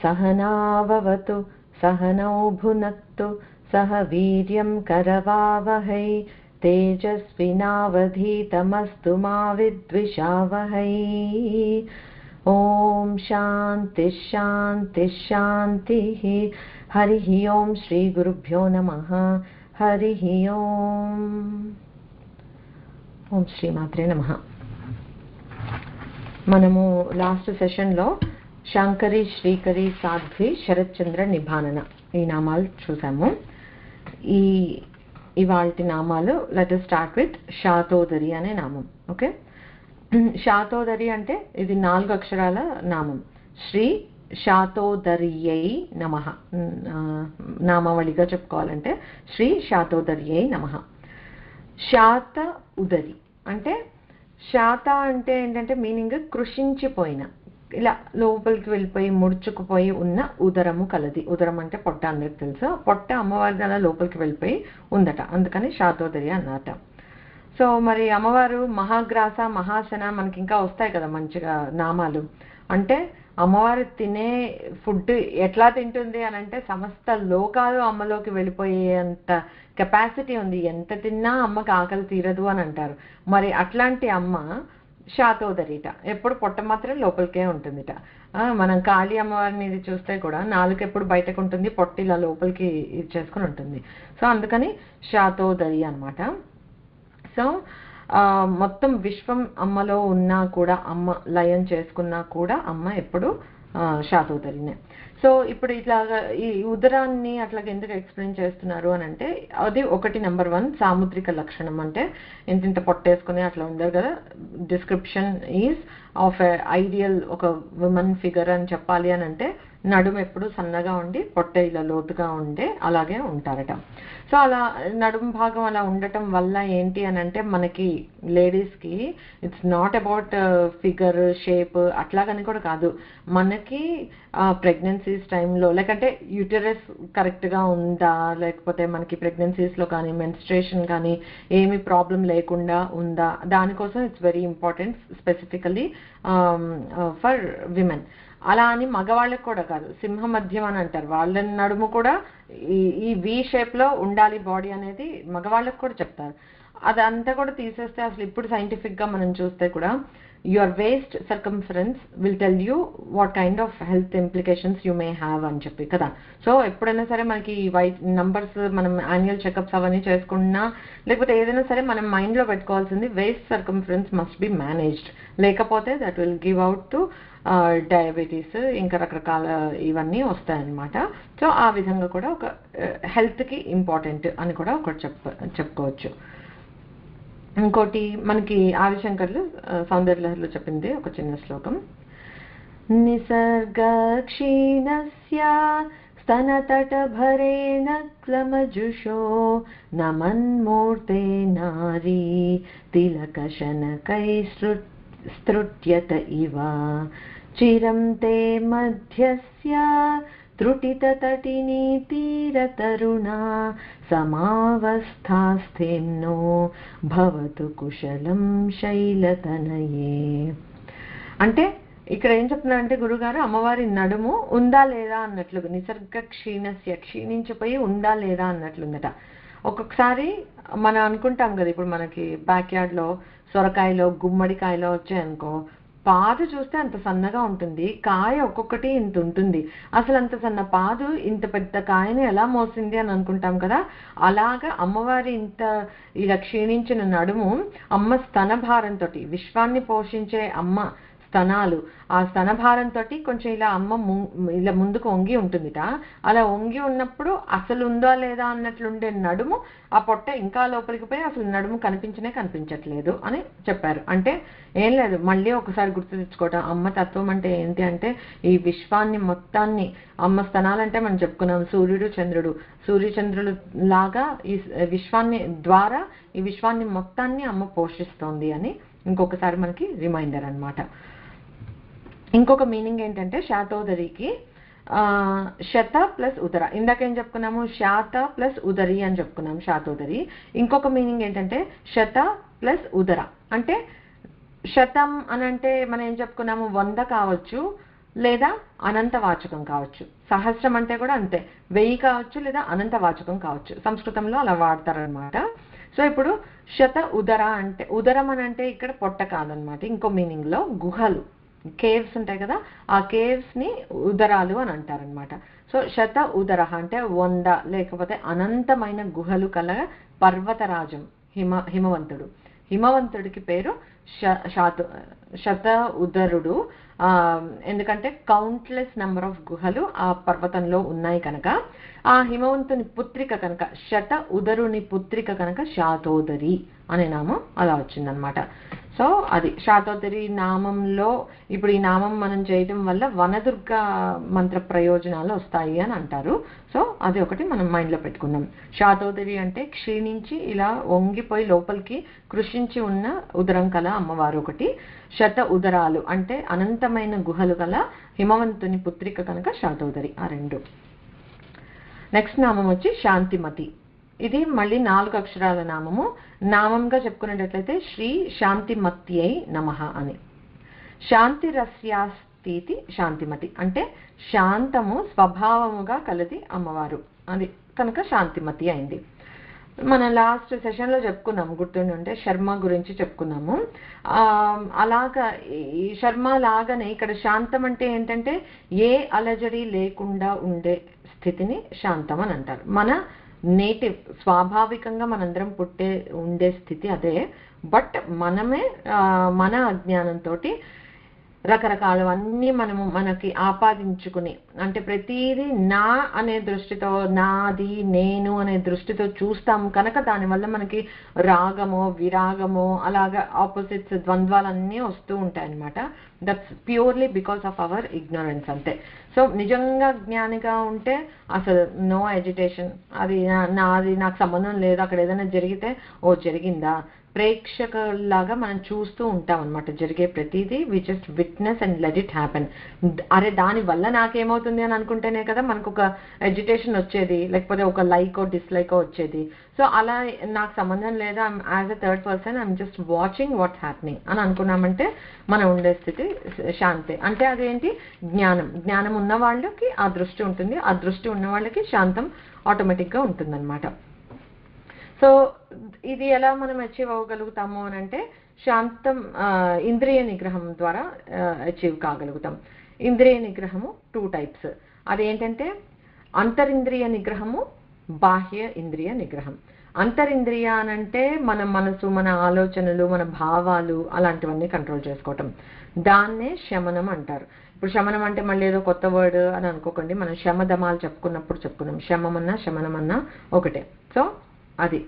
सहनाववतु सहनौ भुनक्तु सह वीर्यं करवावहै तेजस्विनावधीतमस्तु मा विद्विषावहै। ओम शांति शांति शांतिः। हरिः ओम श्री गुरुभ्यो नमः। हरिः ओम। ओम श्री मात्रे नमः। మనము లాస్ట్ సెషన్లో శాంకరి శ్రీకరి సాధ్వి శరత్చంద్ర నిభానన ఈ నామాలు చూసాము. ఇవాల్టి నామాలు లెట్ us స్టార్ట్ విత్ శాతోదరి అనే నామం. ఓకే, శాతోదరి అంటే ఇది 4 అక్షరాల నామం. శ్రీ శాతోదర్యై నమః. నామావళిగా చెప్పుకోవాలంటే శ్రీ శాతోదర్యై నమః. శాత ఉదరి అంటే, శాత అంటే ఏంటంటే మీనింగ్ కృషించిపోయిన, ఇలా లోపలికి వెళ్ళిపోయి ముడుచుకుపోయి ఉన్న ఉదరము కలది. ఉదరం అంటే పొట్ట, అందరికి తెలుసు. పొట్ట అమ్మవారి అలా లోపలికి వెళ్ళిపోయి ఉందట, అందుకని శాతోదరి అన్నట. సో మరి అమ్మవారు మహాగ్రాస మహాసన మనకి ఇంకా వస్తాయి కదా మంచిగా నామాలు. అంటే అమ్మవారు తినే ఫుడ్ ఎట్లా తింటుంది అని అంటే సమస్త లోకాలు అమ్మలోకి వెళ్ళిపోయేంత కెపాసిటీ ఉంది. ఎంత తిన్నా అమ్మకి ఆకలి తీరదు అని అంటారు. మరి అట్లాంటి అమ్మ శాతోదరిట. ఎప్పుడు పొట్ట మాత్రం లోపలికే ఉంటుందిట. మనం కాళీ అమ్మవారిని ఇది చూస్తే కూడా నాలుగు ఎప్పుడు బయటకు ఉంటుంది, పొట్ట ఇలా లోపలికి ఇది చేసుకుని ఉంటుంది. సో అందుకని శాతోదరి అన్నమాట. సో మొత్తం విశ్వం అమ్మలో ఉన్నా కూడా, అమ్మ లయం చేసుకున్నా కూడా అమ్మ ఎప్పుడు శాతోదరినే. సో ఇప్పుడు ఇట్లాగా ఈ ఉదరాన్ని అట్లాగా ఎందుకు ఎక్స్ప్లెయిన్ చేస్తున్నారు అని అంటే, అది ఒకటి నెంబర్ 1 సాముద్రిక లక్షణం. అంటే ఇంత పొట్టేసుకుని అట్లా ఉండరు కదా. Description is of a ideal ఒక ఉమెన్ ఫిగర్ అని చెప్పాలి అని అంటే నడుము ఎప్పుడు సన్నగా ఉండి పొట్ట ఇలా లోతుగా ఉండే అలాగే ఉంటారట. సో అలా నడుము భాగం అలా ఉండటం వల్ల ఏంటి అని అంటే, మనకి లేడీస్కి it's not about figure shape అట్లాగని కూడా కాదు. మనకి ప్రెగ్నెన్సీస్ టైంలో లేకంటే యూటరస్ కరెక్ట్గా ఉందా, లేకపోతే మనకి ప్రెగ్నెన్సీస్లో కానీ మెన్స్ట్రేషన్ కానీ ఏమి ప్రాబ్లం లేకుండా ఉందా, దానికోసం it's very important specifically for women. అలా అని మగవాళ్ళకి కూడా కాదు, సింహ మధ్యం అని అంటారు. వాళ్ళ నడుము కూడా ఈ వి షేప్లో ఉండాలి బాడీ అనేది మగవాళ్ళకి కూడా చెప్తారు. అదంతా కూడా తీసేస్తే అసలు ఇప్పుడు సైంటిఫిక్గా మనం చూస్తే కూడా your waist circumference will tell you what kind of health implications you may have అని చెప్పి కదా. సో ఎప్పుడైనా సరే మనకి వైట్ నంబర్స్ మనం యాన్యువల్ చెకప్స్ అవన్నీ చేసుకున్నా లేకపోతే ఏదైనా సరే మనం మైండ్లో పెట్టుకోవాల్సింది waist circumference must be managed. లేకపోతే that will give out to diabetes ఇంకా రకరకాల ఇవన్నీ వస్తాయన్నమాట. సో ఆ విధంగా కూడా ఒక హెల్త్కి ఇంపార్టెంట్ అని కూడా ఒకటి చెప్పుకోవచ్చు. ఇంకోటి మనకి ఆదిశంకర్లు సౌందర్యలహరిలో చెప్పింది ఒక చిన్న శ్లోకం. నిసర్గ క్షీణస్య స్తనతటభరేణ క్లమజుషో నమన్మూర్తే నారీ తిలకశనకైస్తృట్యత ఇవ చిరం తే మధ్యస్య త్రుటితటినీ తీరతరుణా సమావస్థాస్థేమ్నో భవతు కుశలం శైలతనయే. అంటే ఇక్కడ ఏం చెప్తున్నారంటే గురుగారు, అమ్మవారి నడుము ఉందా లేదా అన్నట్లుగా, నిసర్గ క్షీణస్య క్షీణించిపోయి ఉందా లేదా అన్నట్లుందట. ఒక్కొక్కసారి మనం అనుకుంటాం కదా, ఇప్పుడు మనకి బ్యాక్ యార్డ్లో సొరకాయలో గుమ్మడికాయలో వచ్చాయనుకో, పాదు చూస్తే అంత సన్నగా ఉంటుంది, కాయ ఒక్కొక్కటి ఇంత ఉంటుంది. అసలు అంత సన్న పాదు ఇంత పెద్ద కాయని ఎలా మోసింది అని అనుకుంటాం కదా. అలాగా అమ్మవారి ఇంత ఇలా క్షీణించిన నడుము అమ్మ స్తనభారంతో, విశ్వాన్ని పోషించే అమ్మ స్తనాలు, ఆ స్తనభారంతో కొంచెం ఇలా అమ్మ ఇలా ముందుకు వంగి ఉంటుందిట. అలా వంగి ఉన్నప్పుడు అసలు ఉందా లేదా అన్నట్లుండే నడుము ఆ పొట్ట ఇంకా లోపలికి పోయి అసలు నడుము కనిపించట్లేదు అని చెప్పారు. అంటే ఏం లేదు, మళ్ళీ ఒకసారి గుర్తు తెచ్చుకోవటం. అమ్మ తత్వం అంటే ఏంటి అంటే, ఈ విశ్వాన్ని మొత్తాన్ని, అమ్మ స్తనాలంటే మనం చెప్పుకున్నాం సూర్యుడు చంద్రుడు, సూర్యచంద్రులు లాగా ఈ విశ్వాన్ని ద్వారా ఈ విశ్వాన్ని మొత్తాన్ని అమ్మ పోషిస్తోంది అని ఇంకొకసారి మనకి రిమైండర్ అన్నమాట. ఇంకొక మీనింగ్ ఏంటంటే శాతోదరికి శత ప్లస్ ఉదర. ఇందాకేం చెప్పుకున్నాము, శాత ప్లస్ ఉదరి అని చెప్పుకున్నాము శాతోదరి. ఇంకొక మీనింగ్ ఏంటంటే శత ప్లస్ ఉదర. అంటే శతం అని అంటే మనం ఏం చెప్పుకున్నాము, 100 కావచ్చు, లేదా అనంతవాచకం కావచ్చు. సహస్రం అంటే కూడా అంతే, 1000 కావచ్చు లేదా అనంతవాచకం కావచ్చు. సంస్కృతంలో అలా వాడతారనమాట. సో ఇప్పుడు శత ఉదర అంటే, ఉదరం అని అంటే ఇక్కడ పొట్ట కాదనమాట, ఇంకో మీనింగ్ లో గుహలు, కేవ్స్ ఉంటాయి కదా, ఆ కేవ్స్ ని ఉదరాలు అని అంటారనమాట. సో శత ఉదర అంటే 100 లేకపోతే అనంతమైన గుహలు కల పర్వతరాజం హిమవంతుడు. హిమవంతుడికి పేరు శత ఉదరుడు. ఎందుకంటే కౌంట్లెస్ నెంబర్ ఆఫ్ గుహలు ఆ పర్వతంలో ఉన్నాయి కనుక. ఆ హిమవంతుని పుత్రిక కనుక, శత ఉదరుని పుత్రిక కనుక శాతోదరి అనే నామం అలా వచ్చిందనమాట. సో అది శాతోదరి నామంలో. ఇప్పుడు ఈ నామం మనం చేయడం వల్ల వనదుర్గ మంత్ర ప్రయోజనాలు వస్తాయి అని అంటారు. సో అది ఒకటి మనం మైండ్లో పెట్టుకుందాం. శాతోదరి అంటే క్షీణించి ఇలా వంగిపోయి లోపలికి కృషించి ఉన్న ఉదరం కల అమ్మవారు ఒకటి. శత ఉదరాలు అంటే అనంతమైన గుహలు గల హిమవంతుని పుత్రిక కనుక శాతోదరి, ఆ రెండు. నెక్స్ట్ నామం వచ్చి శాంతిమతి. ఇది మళ్ళీ 4 అక్షరాల నామము. నామంగా చెప్పుకునేటట్లయితే శ్రీ శాంతిమత్యై నమః అని. శాంతి రస్యాస్తి శాంతిమతి అంటే శాంతము స్వభావముగా కలది అమ్మవారు, అది కనుక శాంతిమతి అయింది. మనం లాస్ట్ సెషన్లో చెప్పుకున్నాము, గుర్తుండే శర్మ గురించి చెప్పుకున్నాము. అలాగా ఈ శర్మ లాగానే ఇక్కడ శాంతం అంటే ఏంటంటే ఏ అలజడి లేకుండా ఉండే స్థితిని శాంతం అని అంటారు. మన నేటివ్ స్వాభావికంగా మనందరం ఉండే స్థితి అదే. బట్ మనమే మన అజ్ఞానంతో రకరకాలవన్నీ మనకి ఆపాదించుకుని, అంటే ప్రతిదీ నా అనే దృష్టితో, నాది నేను అనే దృష్టితో చూస్తాం కనుక దానివల్ల మనకి రాగమో విరాగమో అలాగా ఆపోజిట్స్ ద్వంద్వాలన్నీ వస్తూ ఉంటాయి అన్నమాట. That's purely because of our ignorance అంతే. సో నిజంగా జ్ఞానిగా ఉంటే అసలు నో ఎజిటేషన్, అది నాది, నాకు సంబంధం లేదు, అక్కడ ఏదైనా జరిగితే ఓ జరిగిందా, ప్రేక్షకులాగా మనం చూస్తూ ఉంటాం అనమాట. జరిగే ప్రతిదీ we just witness and let it happen. అరే దాని వల్ల నాకేమవుతుంది అని అనుకుంటేనే కదా మనకు ఒక ఎడ్యుటేషన్ వచ్చేది, లేకపోతే ఒక లైకో డిస్లైకో వచ్చేది. సో అలా నాకు సంబంధం లేదా, as a third person I'm just watching what's happening అని అనుకున్నామంటే మనం ఉండే స్థితి శాంతి. అంటే అదేంటి, జ్ఞానం. జ్ఞానం ఉన్న వాళ్ళకి ఆ దృష్టి ఉంటుంది, ఆ దృష్టి ఉన్న వాళ్ళకి శాంతం ఆటోమేటిక్గా ఉంటుందన్నమాట. సో ఇది ఎలా మనం అచీవ్ అవ్వగలుగుతాము అని అంటే శాంతం ఇంద్రియ నిగ్రహం ద్వారా అచీవ్ కాగలుగుతాం. ఇంద్రియ నిగ్రహము 2 టైప్స్. అదేంటంటే అంతరింద్రియ నిగ్రహము, బాహ్య ఇంద్రియ నిగ్రహం. అంతరింద్రియ అనంటే మన మనసు, మన ఆలోచనలు, మన భావాలు అలాంటివన్నీ కంట్రోల్ చేసుకోవటం. దాన్నే శమనం అంటారు. ఇప్పుడు శమనం అంటే మళ్ళీ ఏదో కొత్త వర్డ్ అని అనుకోకండి, మనం శమధమాలు చెప్పుకున్నాం. శమనమన్నా ఒకటే. సో అది.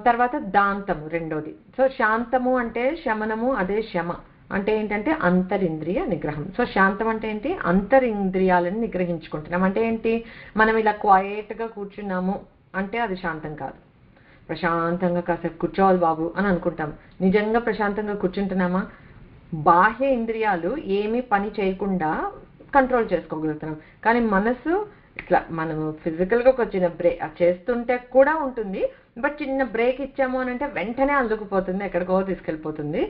తర్వాత దాంతము రెండోది. సో శాంతము అంటే శమనము అదే శమ అంటే ఏంటంటే అంతరింద్రియ నిగ్రహం. సో శాంతం అంటే ఏంటి, అంతరింద్రియాలను నిగ్రహించుకుంటున్నాం. అంటే ఏంటి, మనం ఇలా క్వైట్గా కూర్చున్నాము అంటే అది శాంతం కాదు. ప్రశాంతంగా కాసేపు కూర్చోవాలి బాబు అని అనుకుంటాం, నిజంగా ప్రశాంతంగా కూర్చుంటున్నామా? బాహ్య ఇంద్రియాలు ఏమీ పని చేయకుండా కంట్రోల్ చేసుకోగలుగుతున్నాం, కానీ మనసు ఇట్లా మనము ఫిజికల్గా ఒక చిన్న బ్రేక్ చేస్తుంటే కూడా ఉంటుంది, బట్ చిన్న బ్రేక్ ఇచ్చాము అని అంటే వెంటనే అందుకుపోతుంది, ఎక్కడికో తీసుకెళ్ళిపోతుంది.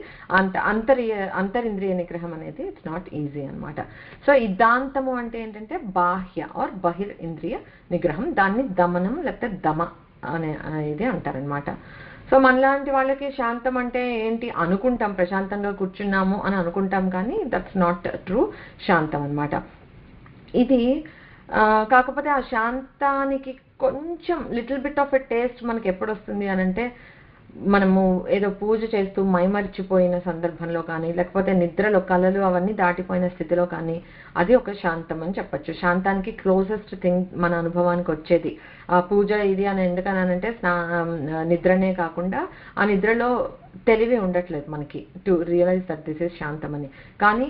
అంతరింద్రియ నిగ్రహం అనేది ఇట్స్ నాట్ ఈజీ అనమాట. సో ఈ దాంతము అంటే ఏంటంటే బాహ్య ఆర్ బహిర్ ఇంద్రియ నిగ్రహం. దాన్ని దమనం లేకపోతే దమ అనేది అంటారనమాట. సో మనలాంటి వాళ్ళకి శాంతం అంటే ఏంటి అనుకుంటాం, ప్రశాంతంగా కూర్చున్నాము అని అనుకుంటాం, కానీ దట్స్ నాట్ ట్రూ శాంతం అనమాట ఇది. కాకపోతే ఆ శాంతానికి కొంచెం little bit of a taste మనకి ఎప్పుడు వస్తుంది అని అంటే మనము ఏదో పూజ చేస్తూ మైమరిచిపోయిన సందర్భంలో కానీ, లేకపోతే నిద్రలో కళలు అవన్నీ దాటిపోయిన స్థితిలో కానీ, అది ఒక శాంతం అని చెప్పచ్చు. శాంతానికి క్లోజెస్ట్ థింగ్ మన అనుభవానికి వచ్చేది ఆ పూజ ఇది అని. ఎందుకనంటే నిద్రనే కాకుండా ఆ నిద్రలో తెలివి ఉండట్లేదు మనకి to realise that this is శాంతం అని. కానీ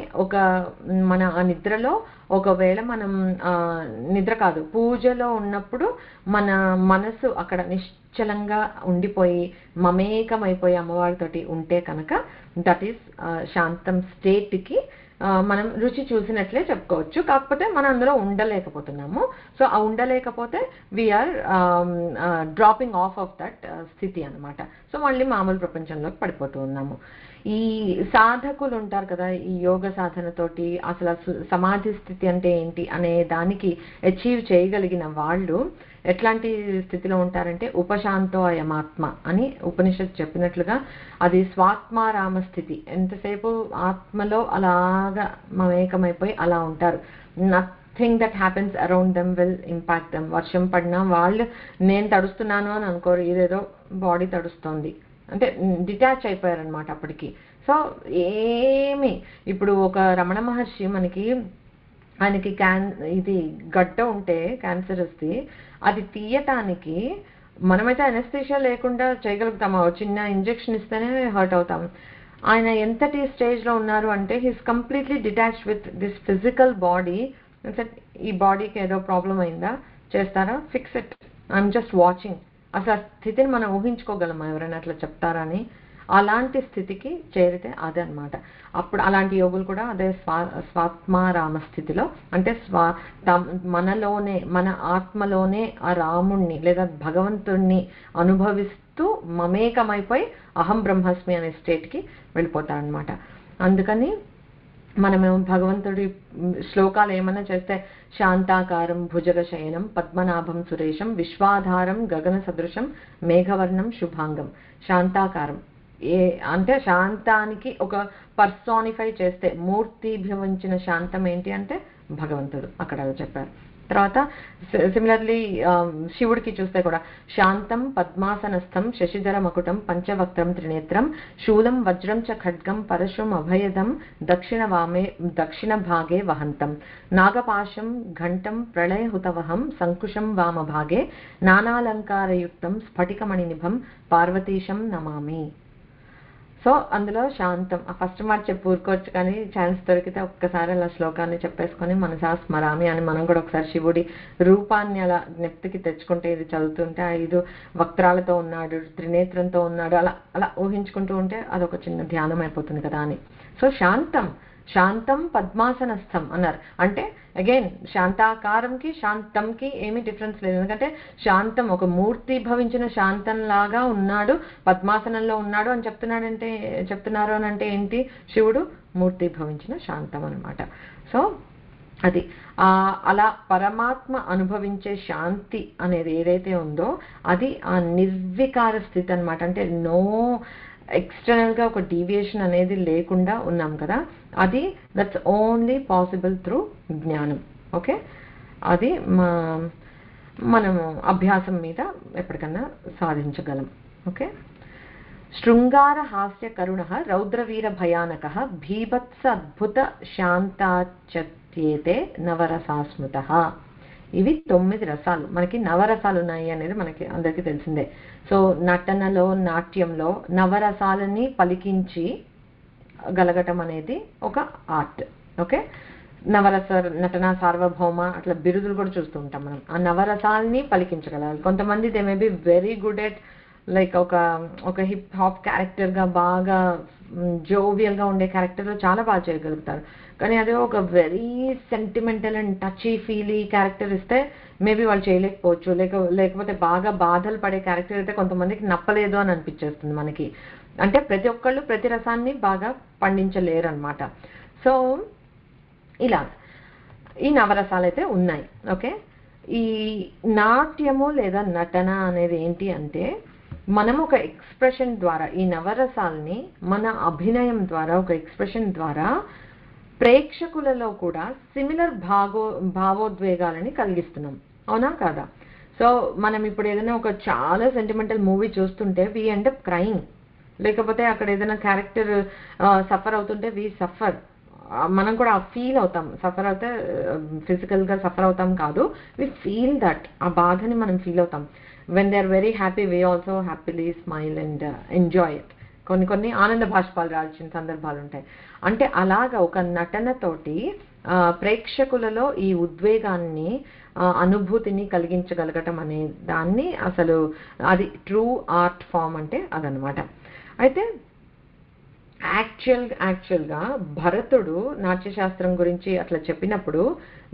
మన ఆ నిద్రలో ఒకవేళ మనం నిద్ర కాదు పూజలో ఉన్నప్పుడు మన మనసు అక్కడ నిశ్చలంగా ఉండిపోయి మమేకమైపోయి అమ్మవారితోటి ఉంటే కనుక దట్ ఈస్ శాంతం స్టేట్కి మనం రుచి చూసినట్లే చెప్పుకోవచ్చు. కాకపోతే మనం అందులో ఉండలేకపోతున్నాము. సో ఆ ఉండలేకపోతే వీఆర్ డ్రాపింగ్ ఆఫ్ దట్ స్థితి అనమాట. సో మళ్ళీ మామూలు ప్రపంచంలోకి పడిపోతూ ఉన్నాము. ఈ సాధకులు ఉంటారు కదా, ఈ యోగ సాధనతోటి అసలు సమాధి స్థితి అంటే ఏంటి అనే దానికి అచీవ్ చేయగలిగిన వాళ్ళు ఎట్లాంటి స్థితిలో ఉంటారంటే ఉపశాంతో అయమాత్మ అని ఉపనిషత్తు చెప్పినట్లుగా అది స్వాత్మారామ స్థితి. ఎంతసేపు ఆత్మలో అలాగా మమేకమైపోయి అలా ఉంటారు. Nothing that happens around them will impact them. వర్షం పడినా వాళ్ళు నేను తడుస్తున్నాను అని అనుకోరు, ఇదేదో బాడీ తడుస్తోంది అంటే డిటాచ్ అయిపోయారనమాట అప్పటికి. సో ఏమి ఇప్పుడు ఒక రమణ మహర్షి మనకి ఆయనకి ఇది గడ్డ ఉంటే క్యాన్సర్ వస్తే అది తీయటానికి మనమైతే అనెస్థీషియా లేకుండా చేయగలుగుతాము, చిన్న ఇంజెక్షన్ ఇస్తేనే హర్ట్ అవుతాం. ఆయన ఎంతటి స్టేజ్లో ఉన్నారు అంటే he's completely detached with this physical body. ఈ బాడీకి ఏదో ప్రాబ్లం అయిందా, చేస్తారా, fix it, I'm just watching. అసలు ఆ స్థితిని మనం ఊహించుకోగలమా ఎవరైనా అట్లా చెప్తారని? అలాంటి స్థితికి చేరితే అదే అనమాట. అప్పుడు అలాంటి యోగులు కూడా అదే స్వాత్మారామ స్థితిలో అంటే మనలోనే మన ఆత్మలోనే ఆ రాముణ్ణి లేదా భగవంతుణ్ణి అనుభవిస్తూ మమేకమైపోయి అహం బ్రహ్మస్మి అనే స్టేట్కి వెళ్ళిపోతారనమాట. అందుకని మనమేమో భగవంతుడి శ్లోకాలు ఏమైనా చేస్తే శాంతాకారం భుజగ శయనం పద్మనాభం సురేషం విశ్వాధారం గగన సదృశం మేఘవర్ణం శుభాంగం. శాంతాకారం అంటే శాంతానికి ఒక పర్సానిఫై చేస్తే మూర్తిభవించిన శాంతం ఏంటి అంటే భగవంతుడు, అక్కడ చెప్పారు. తర్వాత సిమిలర్లీ శివుడికి చూస్తే కూడా శాంతం పద్మాసనస్థం శశిధర మకుటం పంచవక్త్రం త్రినేత్రం శూలం వజ్రం చ ఖడ్గం పరశుం అభయదం దక్షిణ భాగే వహంతం నాగపాశం ఘంటం ప్రళయహుతవహం సంకుశం వామభాగే నానాలంకారయుక్తం స్ఫటికమణినిభం పార్వతీశం నమామి. సో అందులో శాంతం ఆ ఫస్ట్ మాట చెప్పి ఊరుకోవచ్చు, కానీ ఛాన్స్ దొరికితే ఒక్కసారి అలా శ్లోకాన్ని చెప్పేసుకొని మనసా స్మరామి అని మనం కూడా ఒకసారి శివుడి రూపాన్ని అలా జ్ఞప్తికి తెచ్చుకుంటే, ఇది చదువుతుంటే 5 వక్త్రాలతో ఉన్నాడు, త్రినేత్రంతో ఉన్నాడు, అలా అలా ఊహించుకుంటూ ఉంటే అదొక చిన్న ధ్యానం అయిపోతుంది కదా అని. సో శాంతం పద్మాసనస్థం అన్నారు అంటే అగైన్ శాంతాకారంకి శాంతంకి ఏమీ డిఫరెన్స్ లేదు. ఎందుకంటే శాంతం ఒక మూర్తి భవించిన శాంతం లాగా ఉన్నాడు, పద్మాసనంలో ఉన్నాడు అని చెప్తున్నారు అని అంటే ఏంటి, శివుడు మూర్తి భవించిన శాంతం అనమాట. సో అది అలా పరమాత్మ అనుభవించే శాంతి అనేది ఏదైతే ఉందో అది ఆ నిర్వికార స్థితి అనమాట. అంటే నో ఎక్స్టర్నల్గా ఒక డీవియేషన్ అనేది లేకుండా ఉన్నాం కదా, అది దట్స్ ఓన్లీ పాసిబుల్ త్రూ జ్ఞానం. ఓకే, అది మనము అభ్యాసం మీద ఎప్పటికన్నా సాధించగలం. ఓకే, శృంగార హాస్య కరుణ రౌద్రవీర భయానక భీభత్స అద్భుత శాంతాచ్యేతే నవరసాస్మృత. ఇవి 9 రసాలు. మనకి నవరసాలు ఉన్నాయి అనేది మనకి అందరికీ తెలిసిందే. సో నటనలో నాట్యంలో నవరసాలని పలికించి గలగటం అనేది ఒక ఆర్ట్. ఓకే, నవరస నటన సార్వభౌమ అట్లా బిరుదులు కూడా చూస్తూ ఉంటాం మనం. ఆ నవరసాలని పలికించగలగాలి. కొంతమంది they may be very good at like ఒక హిప్ హాప్ క్యారెక్టర్గా బాగా జోవియల్గా ఉండే క్యారెక్టర్లో చాలా బాగా చేయగలుగుతారు. కానీ అదే ఒక very sentimental and touchy feely character ఇస్తే మేబీ వాళ్ళు చేయలేకపోవచ్చు. లేకపోతే బాగా బాధలు పడే క్యారెక్టర్ అయితే కొంతమందికి నప్పలేదు అని అనిపించేస్తుంది మనకి. అంటే ప్రతి ఒక్కళ్ళు ప్రతి రసాన్ని బాగా పండించలేరు అనమాట. సో ఇలా ఈ నవరసాలు అయితే ఉన్నాయి. ఓకే, ఈ నాట్యము లేదా నటన అనేది ఏంటి అంటే మనం ఒక ఎక్స్ప్రెషన్ ద్వారా ఈ నవరసాలని మన అభినయం ద్వారా ఒక ఎక్స్ప్రెషన్ ద్వారా ప్రేక్షకులలో కూడా సిమిలర్ భావోద్వేగాలని కలిగిస్తున్నాం. అవునా కాదా? సో మనం ఇప్పుడు ఏదైనా ఒక చాలా సెంటిమెంటల్ మూవీ చూస్తుంటే వి ఎండ్ అప్ క్రైయింగ్, లేకపోతే అక్కడ ఏదైనా క్యారెక్టర్ సఫర్ అవుతుంటే వి సఫర్, మనం కూడా ఫీల్ అవుతాం. సఫర్ అవుతే ఫిజికల్గా సఫర్ అవుతాం కాదు, వి ఫీల్ దట్, ఆ బాధని మనం ఫీల్ అవుతాం. When they are very happy we also happily smile and enjoy it. కొన్ని ఆనంద భాష్పాలు రాల్చిన సందర్భాలు ఉంటాయి. అంటే అలాగా ఒక నటనతోటి ప్రేక్షకులలో ఈ ఉద్వేగాన్ని అనుభూతిని కలిగించగలగటం అనే దాన్ని అసలు అది ట్రూ ఆర్ట్ ఫామ్ అంటే అదనమాట. అయితే యాక్చువల్గా భరతుడు నాట్యశాస్త్రం గురించి అట్లా చెప్పినప్పుడు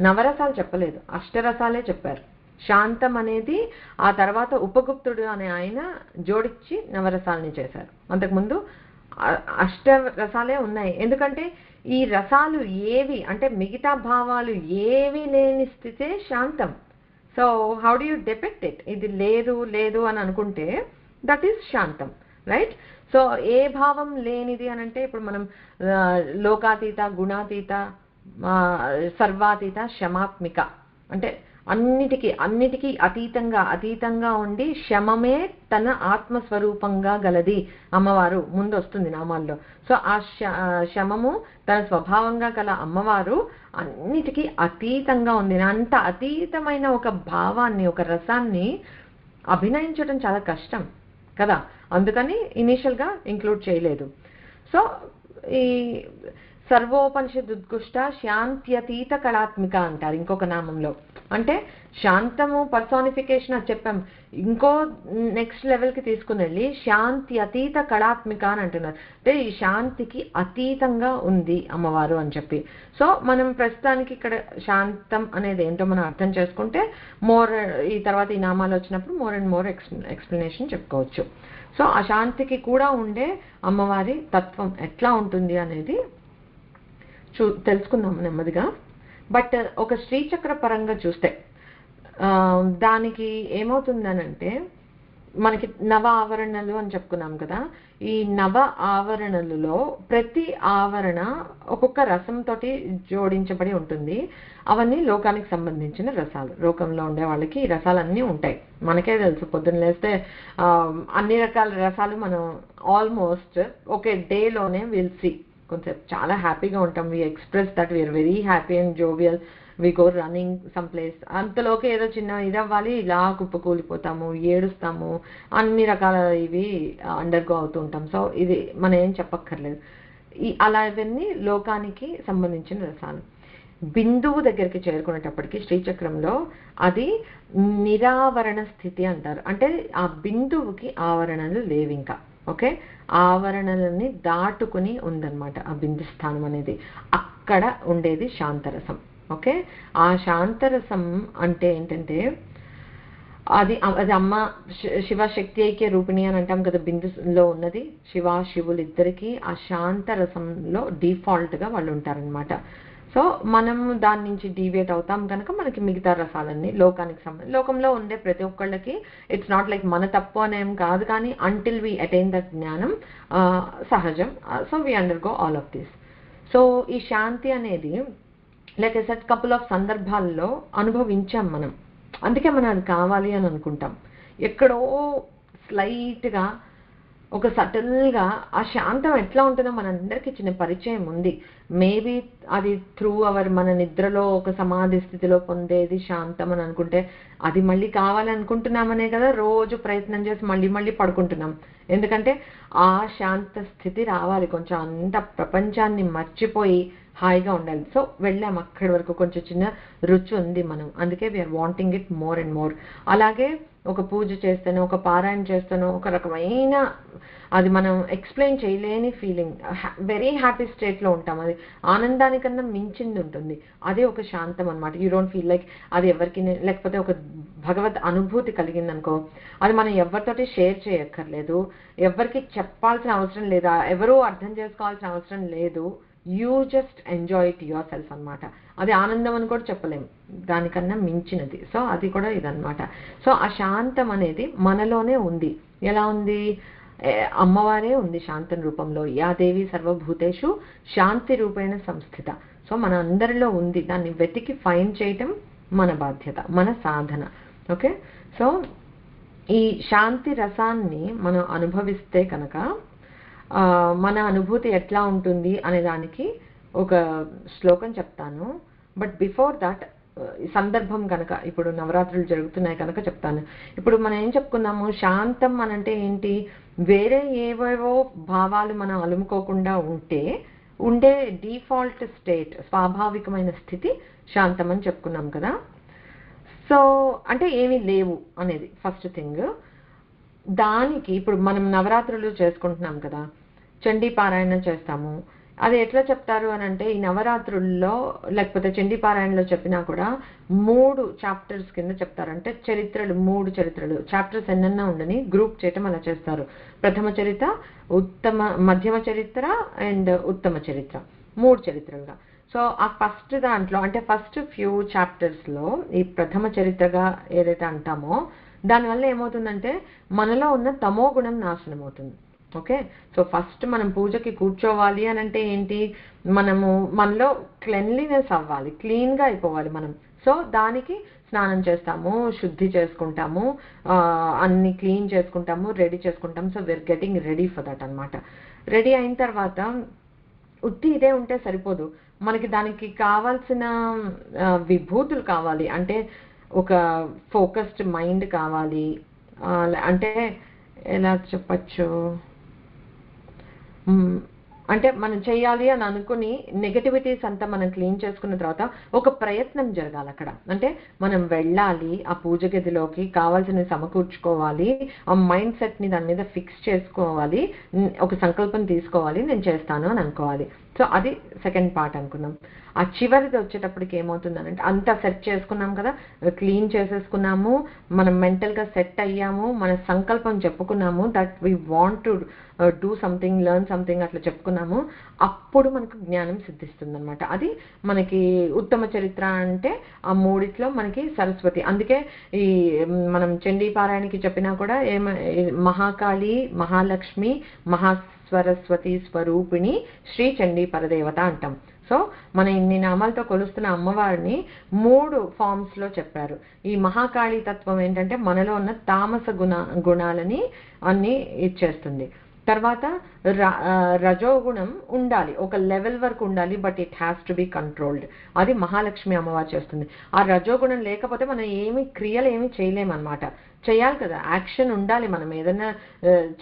నవరసాలు చెప్పలేదు, అష్టరసాలే చెప్పారు. శాంతం అనేది ఆ తర్వాత ఉపగుప్తుడు అనే ఆయన జోడించి నవరసాలని చేశారు. అంతకుముందు అష్ట రసాలే ఉన్నాయి. ఎందుకంటే ఈ రసాలు ఏవి అంటే మిగతా భావాలు ఏవి లేని స్థితే శాంతం. So how do you depict it? ఇది లేదు లేదు అని అనుకుంటే దట్ ఈస్ శాంతం, రైట్? సో ఏ భావం లేనిది అని అంటే ఇప్పుడు మనం లోకాతీత, గుణాతీత, సర్వాతీత, శమాత్మిక అంటే అన్నిటికీ అతీతంగా ఉండి శమమే తన ఆత్మస్వరూపంగా గలది అమ్మవారు ముందు వస్తుంది నామాల్లో. సో ఆ శమము తన స్వభావంగా గల అమ్మవారు అన్నిటికీ అతీతంగా ఉంది. అంత అతీతమైన ఒక భావాన్ని, ఒక రసాన్ని అభినయించడం చాలా కష్టం కదా, అందుకని ఇనీషియల్గా ఇంక్లూడ్ చేయలేదు. సో ఈ సర్వోపనిషద్ ఉద్గుష్ట శాంత్యతీత కళాత్మిక అంటారు ఇంకొక నామంలో. అంటే శాంతము పర్సానిఫికేషన్ అది చెప్పాం, ఇంకో నెక్స్ట్ లెవెల్కి తీసుకుని వెళ్ళి శాంతి అతీత కళాత్మిక అని అంటున్నారు. అంటే ఈ శాంతికి అతీతంగా ఉంది అమ్మవారు అని చెప్పి. సో మనం ప్రస్తుతానికి ఇక్కడ శాంతం అనేది ఏంటో మనం అర్థం చేసుకుంటే ఈ తర్వాత ఈ నామాలు వచ్చినప్పుడు మోర్ అండ్ మోర్ ఎక్స్ప్లెనేషన్ చెప్పుకోవచ్చు. సో ఆ శాంతికి కూడా ఉండే అమ్మవారి తత్వం ఎట్లా ఉంటుంది అనేది తెలుసుకుందాం నెమ్మదిగా. బట్ ఒక శ్రీచక్ర పరంగా చూస్తే దానికి ఏమవుతుందనంటే మనకి నవ ఆవరణలు అని చెప్పుకున్నాం కదా. ఈ నవ ఆవరణలలో ప్రతి ఆవరణ ఒక్కొక్క రసంతో జోడించబడి ఉంటుంది. అవన్నీ లోకానికి సంబంధించిన రసాలు. లోకంలో ఉండే వాళ్ళకి ఈ రసాలన్నీ ఉంటాయి. మనకే తెలుసు, పొద్దున్న లేస్తే అన్ని రకాల రసాలు మనం ఆల్మోస్ట్ ఒకే డేలోనే విల్ సీ. కొంచెం చాలా హ్యాపీగా ఉంటాం, we express that we are very happy and jovial, we go running some place. అంతలోకి ఏదో చిన్న ఇది అవ్వాలి, ఇలా కుప్పకూలిపోతాము, ఏడుస్తాము, అన్ని రకాల ఇవి అండర్గో అవుతూ ఉంటాం. సో ఇది మనం ఏం చెప్పక్కర్లేదు. అలా ఇవన్నీ లోకానికి సంబంధించిన రసాలు. బిందువు దగ్గరికి చేరుకునేటప్పటికి శ్రీచక్రంలో అది నిరావరణ స్థితి అంటారు. అంటే ఆ బిందువుకి ఆవరణలు లేవు ఇంకా. ఓకే, ఆవరణలని దాటుకుని ఉందన్నమాట ఆ బిందు స్థానం అనేది. అక్కడ ఉండేది శాంతరసం. ఓకే, ఆ శాంతరసం అంటే ఏంటంటే అది అమ్మ శివశక్తి ఐక్య రూపిణి అని అంటాం కదా. బిందులో ఉన్నది శివులు ఇద్దరికి ఆ శాంతరసంలో డిఫాల్ట్గా వాళ్ళు ఉంటారనమాట. సో మనం దాని నుంచి డీవియేట్ అవుతాం కనుక మనకి మిగతా రసాలన్నీ లోకంలో ఉండే ప్రతి ఒక్కళ్ళకి ఇట్స్ నాట్ లైక్ మన తప్పు అనేం కాదు, కానీ అంటిల్ వి అటైన్ దట్ జ్ఞానం సహజం. So we undergo all of this. So ఈ శాంతి అనేది like a set couple of సందర్భాల్లో అనుభవించాం మనం, అందుకే మనం అది కావాలి అని అనుకుంటాం. ఎక్కడో స్లైట్గా ఒక సటిల్గా ఆ శాంతం ఎట్లా ఉంటుందో మనందరికీ చిన్న పరిచయం ఉంది. మేబీ అది త్రూ మన నిద్రలో ఒక సమాధి స్థితిలో పొందేది శాంతం అని అనుకుంటే అది మళ్ళీ కావాలనుకుంటున్నామనే కదా రోజు ప్రయత్నం చేసి మళ్ళీ పడుకుంటున్నాం. ఎందుకంటే ఆ శాంత స్థితి రావాలి, కొంచెం అంత ప్రపంచాన్ని మర్చిపోయి హాయిగా ఉండాలి. సో వెళ్ళాం అక్కడి వరకు, కొంచెం చిన్న రుచి ఉంది మనం, అందుకే we're wanting it more and more. అలాగే ఒక పూజ చేస్తాను, ఒక పారాయణ చేస్తాను, ఒక రకమైన అది మనం ఎక్స్ప్లెయిన్ చేయలేని ఫీలింగ్, వెరీ హ్యాపీ స్టేట్లో ఉంటాం. అది ఆనందానికన్నా మించింది ఉంటుంది. అదే ఒక శాంతం అనమాట. యూ డోంట్ ఫీల్ లైక్ అది ఎవరికి, లేకపోతే ఒక భగవద్ అనుభూతి కలిగిందనుకో, అది మనం ఎవరితోటి షేర్ చేయక్కర్లేదు, ఎవరికి చెప్పాల్సిన అవసరం లేదా, ఎవరూ అర్థం చేసుకోవాల్సిన అవసరం లేదు. You just enjoy it your self అనమాట. అది ఆనందం అని కూడా చెప్పలేము, దానికన్నా మించినది. సో అది కూడా ఇదనమాట. సో ఆ శాంతం అనేది మనలోనే ఉంది. ఎలా ఉంది? అమ్మవారే ఉంది శాంతం రూపంలో. యా దేవి సర్వభూతేషు శాంతి రూపేణ సంస్థిత. సో మన అందరిలో ఉంది, దాన్ని వెతికి ఫైండ్ చేయటం మన బాధ్యత, మన సాధన. ఓకే, సో ఈ శాంతి రసాన్ని మనం అనుభవిస్తే కనుక మన అనుభూతి ఎట్లా ఉంటుంది అనే దానికి ఒక శ్లోకం చెప్తాను. బట్ బిఫోర్ దాట్ సందర్భం కనుక, ఇప్పుడు నవరాత్రులు జరుగుతున్నాయి కనుక చెప్తాను. ఇప్పుడు మనం ఏం చెప్పుకున్నాము, శాంతం అనంటే ఏంటి? వేరే ఏవేవో భావాలు మనం అలుముకోకుండా ఉండే డిఫాల్ట్ స్టేట్, స్వాభావికమైన స్థితి శాంతం అని చెప్పుకున్నాం కదా. సో అంటే ఏమీ లేవు అనేది ఫస్ట్ థింగ్. దానికి ఇప్పుడు మనం నవరాత్రులు చేసుకుంటున్నాం కదా, చండీ పారాయణ చేస్తాము. అది ఎట్లా చెప్తారు అని అంటే ఈ నవరాత్రుల్లో లేకపోతే చండీపారాయణలో చెప్పినా కూడా 3 చాప్టర్స్ కింద చెప్తారు. అంటే చరిత్రలు 3 చరిత్రలు, చాప్టర్స్ ఎన్నన్నా ఉండని గ్రూప్ చేయటం అలా చేస్తారు. ప్రథమ చరిత్ర, మధ్యమ చరిత్ర అండ్ ఉత్తమ చరిత్ర, 3 చరిత్రలుగా. సో ఆ ఫస్ట్ దాంట్లో అంటే ఫస్ట్ ఫ్యూ చాప్టర్స్లో ఈ ప్రథమ చరిత్రగా ఏదైతే అంటామో దానివల్ల ఏమవుతుందంటే మనలో ఉన్న తమో గుణం నాశనం అవుతుంది. ఓకే, సో ఫస్ట్ మనం పూజకి కూర్చోవాలి అని అంటే ఏంటి, మనలో క్లెన్లీనెస్ అవ్వాలి, క్లీన్గా అయిపోవాలి మనం. సో దానికి స్నానం చేస్తాము, శుద్ధి చేసుకుంటాము, అన్ని క్లీన్ చేసుకుంటాము, రెడీ చేసుకుంటాము. So we're getting ready for that అనమాట. రెడీ అయిన తర్వాత ఉత్తి ఇదే ఉంటే సరిపోదు, మనకి దానికి కావాల్సిన విభూతులు కావాలి. అంటే ఒక ఫోకస్డ్ మైండ్ కావాలి. అంటే ఎలా చెప్పచ్చు, అంటే మనం చేయాలి అని అనుకుని నెగటివిటీస్ అంతా మనం క్లీన్ చేసుకున్న తర్వాత ఒక ప్రయత్నం జరగాలి అక్కడ. అంటే మనం వెళ్ళాలి ఆ పూజ గదిలోకి, కావాల్సినవి సమకూర్చుకోవాలి, ఆ మైండ్ సెట్ని దాని మీద ఫిక్స్ చేసుకోవాలి, ఒక సంకల్పం తీసుకోవాలి, నేను చేస్తాను అని అనుకోవాలి. సో అది సెకండ్ పార్ట్ అనుకున్నాం. ఆ చివరిది వచ్చేటప్పటికి ఏమవుతుందనంటే అంతా సెట్ చేసుకున్నాం కదా, క్లీన్ చేసేసుకున్నాము, మనం మెంటల్గా సెట్ అయ్యాము, మన సంకల్పం చెప్పుకున్నాము, that we want to do something, learn something అట్లా చెప్పుకున్నాము. అప్పుడు మనకు జ్ఞానం సిద్ధిస్తుంది అనమాట. అది మనకి ఉత్తమ చరిత్ర అంటే ఆ 3 మనకి సరస్వతి. అందుకే ఈ మనం చండీ పారాయణకి చెప్పినా కూడా మహాకాళి, మహాలక్ష్మి, మహాసరస్వతి స్వరూపిణి శ్రీ చండీ పరదేవత అంటాం. సో మన ఇన్ని నామాలతో కొలుస్తున్న అమ్మవారిని 3 ఫామ్స్లో చెప్పారు. ఈ మహాకాళి తత్వం ఏంటంటే మనలో ఉన్న తామస గుణాలని అన్ని ఇచ్చేస్తుంది. తర్వాత రజోగుణం ఉండాలి, ఒక లెవెల్ వరకు ఉండాలి, but it has to be controlled. అది మహాలక్ష్మి అమ్మవారు చేస్తుంది. ఆ రజోగుణం లేకపోతే మనం క్రియలు ఏమి చేయలేమన్నమాట. చేయాలి కదా, యాక్షన్ ఉండాలి. మనం ఏదైనా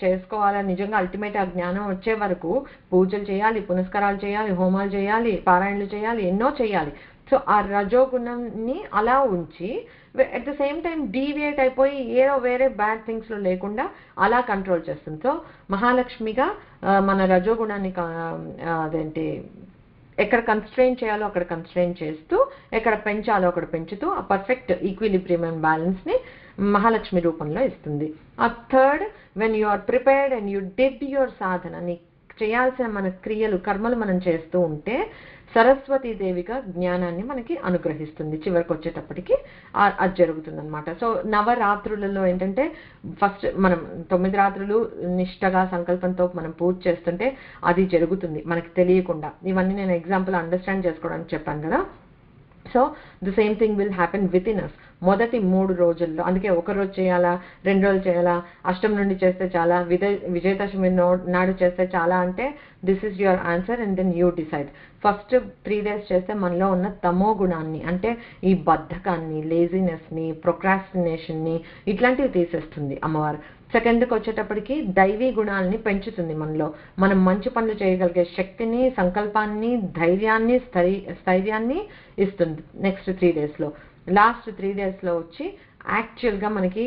చేసుకోవాలా, నిజంగా అల్టిమేట్ ఆ జ్ఞానం వచ్చే వరకు పూజలు చేయాలి, పునస్కారాలు చేయాలి, హోమాలు చేయాలి, పారాయణలు చేయాలి, ఎన్నో చేయాలి. సో ఆ రజోగుణాన్ని అలా ఉంచి at the same time deviate అయిపోయి ఏదో వేరే బ్యాడ్ థింగ్స్లో లేకుండా అలా కంట్రోల్ చేస్తుంది. సో మహాలక్ష్మిగా మన రజోగుణాన్ని అదేంటి ఎక్కడ కన్స్ట్రెయిన్ చేయాలో అక్కడ కన్స్ట్రెయిన్ చేస్తూ, ఎక్కడ పెంచాలో అక్కడ పెంచుతూ ఆ పర్ఫెక్ట్ ఈక్విలిబ్రియం అండ్ బ్యాలెన్స్ని మహాలక్ష్మి రూపంలో ఇస్తుంది. ఆ third, when you are prepared and you did your sadhana, నీ చేయాల్సిన మన క్రియలు కర్మలు మనం చేస్తూ ఉంటే సరస్వతీదేవిగా జ్ఞానాన్ని మనకి అనుగ్రహిస్తుంది. చివరికి వచ్చేటప్పటికి అది జరుగుతుంది అనమాట. సో నవరాత్రులలో ఏంటంటే ఫస్ట్ మనం 9 రాత్రులు నిష్టగా సంకల్పంతో మనం పూజ చేస్తుంటే అది జరుగుతుంది మనకి తెలియకుండా. ఇవన్నీ నేను ఎగ్జాంపుల్ అండర్స్టాండ్ చేసుకోవడానికి చెప్పాను కదా. So the same thing will happen within us. మొదటి 3 రోజుల్లో, అందుకే 1 రోజు చేయాలా, 2 రోజులు చేయాలా, అష్టమి నుండి చేస్తే చాలా, విజయదశమి నాడు చేస్తే చాలా అంటే this is your answer and then you decide. First 3 days చేస్తే మనలో ఉన్న తమో గుణాన్ని, అంటే ఈ బద్ధకాన్ని, లేజినెస్ని, ప్రొక్రాస్టినేషన్ని, ఇట్లాంటివి తీసేస్తుంది అమ్మవారు. సెకండ్కి వచ్చేటప్పటికి దైవీ గుణాలని పెంచుతుంది మనలో. మనం మంచి పనులు చేయగలిగే శక్తిని, సంకల్పాన్ని, ధైర్యాన్ని, స్థైర్యాన్ని ఇస్తుంది నెక్స్ట్ 3 daysలో. లాస్ట్ 3 daysలో వచ్చి యాక్చువల్గా మనకి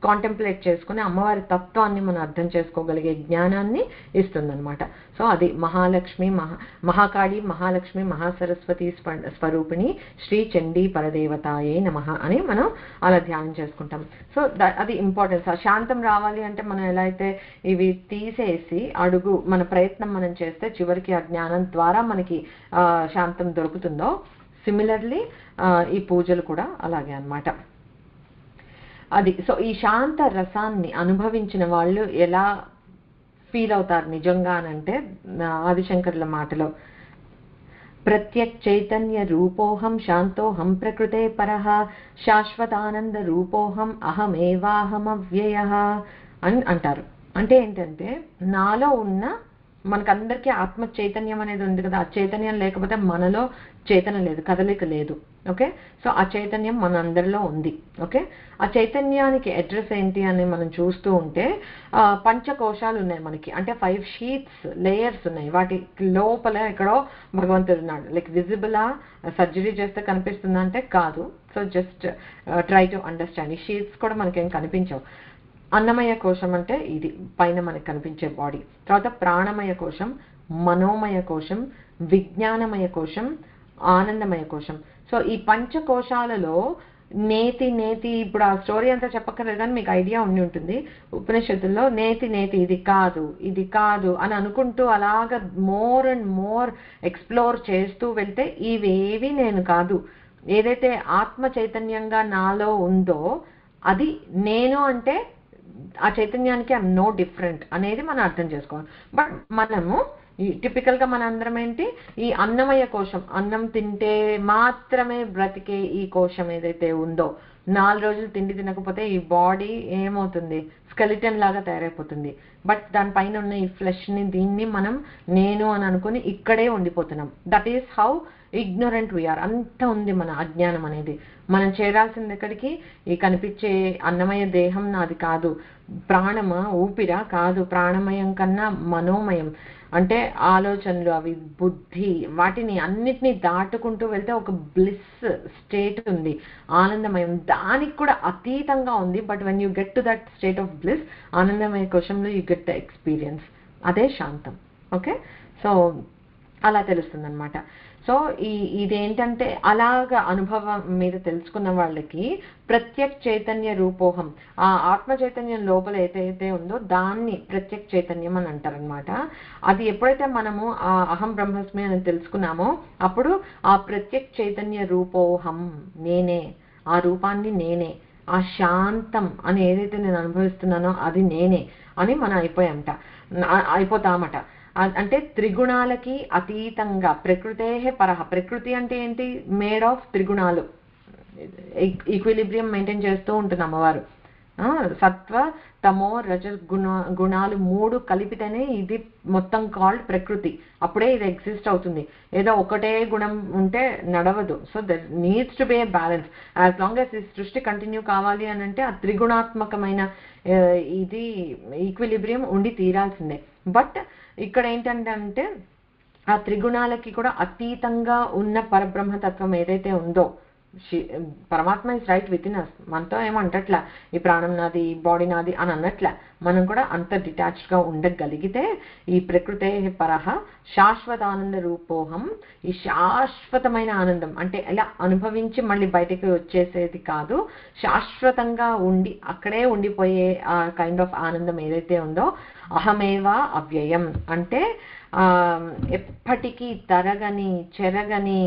కాంటెంప్లేట్ చేసుకుని అమ్మవారి తత్వాన్ని మనం అర్థం చేసుకోగలిగే జ్ఞానాన్ని ఇస్తుందన్నమాట. సో అది మహాలక్ష్మి, మహాకాళి, మహాలక్ష్మి, మహాసరస్వతి స్వరూపిణి శ్రీ చండీ పరదేవతాయే నమః అని మనం అలా ధ్యానం చేసుకుంటాం. సో అది ఇంపార్టెన్స్. ఆ శాంతం రావాలి అంటే మనం ఎలా అయితే ఇవి తీసేసి మన ప్రయత్నం మనం చేస్తే చివరికి ఆ జ్ఞానం ద్వారా మనకి శాంతం దొరుకుతుందో, సిమిలర్లీ ఈ పూజలు కూడా అలాగే అన్నమాట. అది సో ఈ శాంత రసాన్ని అనుభవించిన వాళ్ళు ఎలా ఫీల్ అవుతారు నిజంగా అనంటే ఆదిశంకరుల మాటలో, ప్రత్యక్ చైతన్య రూపోహం శాంతోహం ప్రకృతే పరః శాశ్వతానంద రూపోహం అహమేవాహమవ్యయః అని అంటారు. అంటే ఏంటంటే నాలో ఉన్న, మనకందరికీ ఆత్మ చైతన్యం అనేది ఉంది కదా, ఆ చైతన్యం లేకపోతే మనలో చేతన లేదు, కదలిక లేదు. ఓకే, సో ఆ చైతన్యం మన అందరిలో ఉంది. ఓకే, ఆ చైతన్యానికి అడ్రస్ ఏంటి అని మనం చూస్తూ ఉంటే పంచకోశాలు ఉన్నాయి మనకి. అంటే 5 sheets లేయర్స్ ఉన్నాయి. వాటి లోపల ఎక్కడో భగవంతుడు ఉన్నాడు. లైక్ విజిబులా, సర్జరీ చేస్తే కనిపిస్తుందా అంటే కాదు. So just try to understand. ఈ షీట్స్ కూడా మనకేం కనిపించవు. అన్నమయ కోశం అంటే ఇది పైన మనకి కనిపించే బాడీ. తర్వాత ప్రాణమయ కోశం, మనోమయ కోశం, విజ్ఞానమయ కోశం, ఆనందమయ కోశం. సో ఈ పంచకోశాలలో నేతి నేతి, ఇప్పుడు ఆ స్టోరీ అంతా చెప్పక్కర్లేదు కానీ మీకు ఐడియా ఉండి ఉంటుంది. ఉపనిషత్తుల్లో నేతి నేతి ఇది కాదు ఇది కాదు అని అనుకుంటూ అలాగ మోర్ అండ్ మోర్ ఎక్స్ప్లోర్ చేస్తూ వెళ్తే ఇవేవి నేను కాదు, ఏదైతే ఆత్మ చైతన్యంగా నాలో ఉందో అది నేను, అంటే ఆ చైతన్యానికి ఐఎమ్ నో డిఫరెంట్ అనేది మనం అర్థం చేసుకోవాలి. బట్ మనము టిపికల్గా మన అందరం ఏంటి, ఈ అన్నమయ కోశం, అన్నం తింటే మాత్రమే బ్రతికే ఈ కోశం ఏదైతే ఉందో, 4 రోజులు తిండి తినకపోతే ఈ బాడీ ఏమవుతుంది, స్కెలిటన్ లాగా తయారైపోతుంది. బట్ దానిపైన ఉన్న ఈ ఫ్లెష్ని, దీన్ని మనం నేను అని అనుకుని ఇక్కడే ఉండిపోతున్నాం. That is how ignorant we are. అంత ఉంది మన అజ్ఞానం అనేది. మనం చేరాల్సింది ఎక్కడికి, ఈ కనిపించే అన్నమయ దేహం నాది కాదు, ప్రాణమ ఊపిరా కాదు, ప్రాణమయం కన్నా మనోమయం, అంటే ఆలోచనలు, అవి బుద్ధి, వాటిని అన్నిటినీ దాటుకుంటూ వెళ్తే ఒక బ్లిస్ స్టేట్ ఉంది, ఆనందమయం, దానికి కూడా అతీతంగా ఉంది. But when you get to that state of bliss, ఆనందమయ కోశంలో యూ గెట్ ద ఎక్స్పీరియన్స్, అదే శాంతం. ఓకే, సో అలా తెలుస్తుంది అనమాట. సో ఇదేంటంటే అలాగా అనుభవం మీద తెలుసుకున్న వాళ్ళకి ప్రత్యక్ చైతన్య రూపోహం, ఆ ఆత్మ చైతన్యం లోపల ఏదైతే ఉందో దాన్ని ప్రత్యక్ చైతన్యం అని అంటారనమాట. అది ఎప్పుడైతే మనము ఆ అహం బ్రహ్మస్మి అని తెలుసుకున్నామో అప్పుడు ఆ ప్రత్యక్ చైతన్య రూపోహం నేనే, ఆ రూపాన్ని నేనే, ఆ శాంతం అని ఏదైతే నేను అనుభవిస్తున్నానో అది నేనే అని మనం అయిపోతామట. అంటే త్రిగుణాలకి అతీతంగా, ప్రకృతే పరహ. ప్రకృతి అంటే ఏంటి, మేడ్ ఆఫ్ త్రిగుణాలు, ఈక్విలిబ్రియం మెయింటైన్ చేస్తూ ఉంటుంది అమ్మవారు. సత్వ తమో రజ గుణాలు 3 కలిపితేనే ఇది మొత్తం కాల్డ్ ప్రకృతి. అప్పుడే ఇది ఎగ్జిస్ట్ అవుతుంది. ఏదో ఒకటే గుణం ఉంటే నడవదు. So there needs to be a balance. As long as ఈ సృష్టి కంటిన్యూ కావాలి అని అంటే ఆ త్రిగుణాత్మకమైన ఇది ఈక్విలిబ్రియం ఉండి తీరాల్సిందే. బట్ ఇక్కడ ఏంటంటే ఆ త్రిగుణాలకి కూడా అతీతంగా ఉన్న పరబ్రహ్మతత్వం ఏదైతే ఉందో, పరమాత్మ is right within us. మనతో ఏమంటట్లా ఈ ప్రాణం నాది, ఈ బాడీ నాది అని అన్నట్ల, మనం కూడా అంత డిటాచ్డ్గా ఉండగలిగితే ఈ ప్రకృతే పరహ శాశ్వతానంద రూపోహం, ఈ శాశ్వతమైన ఆనందం అంటే ఇలా అనుభవించి మళ్ళీ బయటకు వచ్చేసేది కాదు, శాశ్వతంగా ఉండి అక్కడే ఉండిపోయే ఆ కైండ్ ఆఫ్ ఆనందం ఏదైతే ఉందో, అహమేవా అవ్యయం అంటే ఎప్పటికీ తరగని, చెరగని,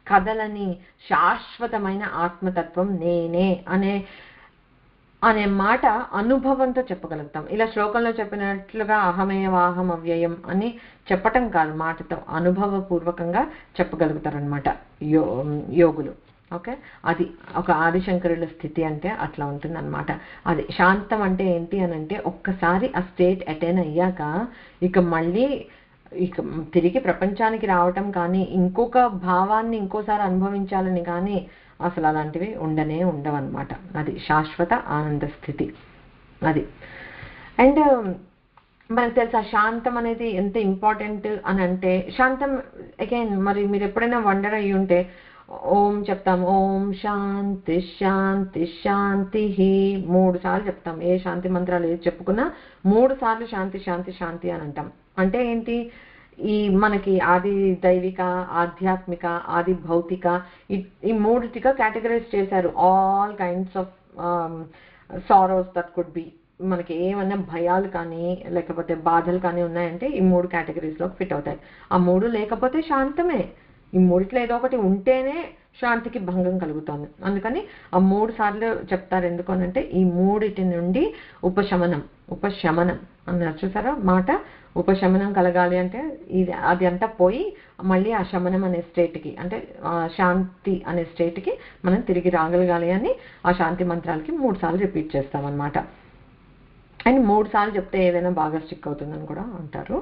కదలని శాశ్వతమైన ఆత్మతత్వం నేనే అనే మాట అనుభవంతో చెప్పగలుగుతాం. ఇలా శ్లోకంలో చెప్పినట్లుగా అహమేవాహం అవ్యయం అని చెప్పటం కాదు, మాటతో అనుభవపూర్వకంగా చెప్పగలుగుతారనమాట యోగులు. ఓకే, అది ఒక ఆదిశంకరుల స్థితి అంటే అట్లా ఉంటుందన్నమాట. అది శాంతం అంటే ఏంటి అని అంటే ఒక్కసారి ఆ స్టేట్ అటైన్ అయ్యాక ఇక మళ్ళీ తిరిగి ప్రపంచానికి రావటం కానీ, ఇంకొక భావాన్ని ఇంకోసారి అనుభవించాలని కానీ అసలు అలాంటివి ఉండవన్నమాట. అది శాశ్వత ఆనంద స్థితి అది. అండ్ మనకు తెలుసు శాంతం అనేది ఎంత ఇంపార్టెంట్ అని అంటే, శాంతం అగైన్ మరి మీరు ఎప్పుడైనా వండర్ అయ్యి ఉంటే ఓం చెప్తాం, ఓం శాంతి శాంతి శాంతి 3 సార్లు చెప్తాం. ఏ శాంతి మంత్రాలు ఏది చెప్పుకున్నా 3 సార్లు శాంతి శాంతి శాంతి అని అంటాం. అంటే ఏంటి, ఈ మనకి ఆది దైవిక, ఆధ్యాత్మిక, ఆది భౌతిక, ఈ 3టిగా కేటగరైజ్ చేశారు. All kinds of sorrows that could be, మనకి ఏమన్నా భయాలు కానీ లేకపోతే బాధలు కానీ ఉన్నాయంటే ఈ 3 కేటగిరీస్లోకి ఫిట్ అవుతాయి. ఆ 3 లేకపోతే శాంతమే. ఈ 3ట్లో ఏదో ఒకటి ఉంటేనే శాంతికి భంగం కలుగుతుంది. అందుకని ఆ 3 సార్లు చెప్తారు. ఎందుకు అనంటే ఈ 3 నుండి ఉపశమనం అన్నారు చూసారా మాట, ఉపశమనం కలగాలి అంటే అది అంతా పోయి మళ్ళీ ఆ శమనం అనే స్టేట్కి, అంటే శాంతి అనే స్టేట్కి మనం తిరిగి రాగలగాలి అని ఆ శాంతి మంత్రాలకి 3 సార్లు రిపీట్ చేస్తామన్నమాట. అండ్ 3 సార్లు చెప్తే ఏదైనా బాగా స్టిక్ అవుతుందని కూడా అంటారు.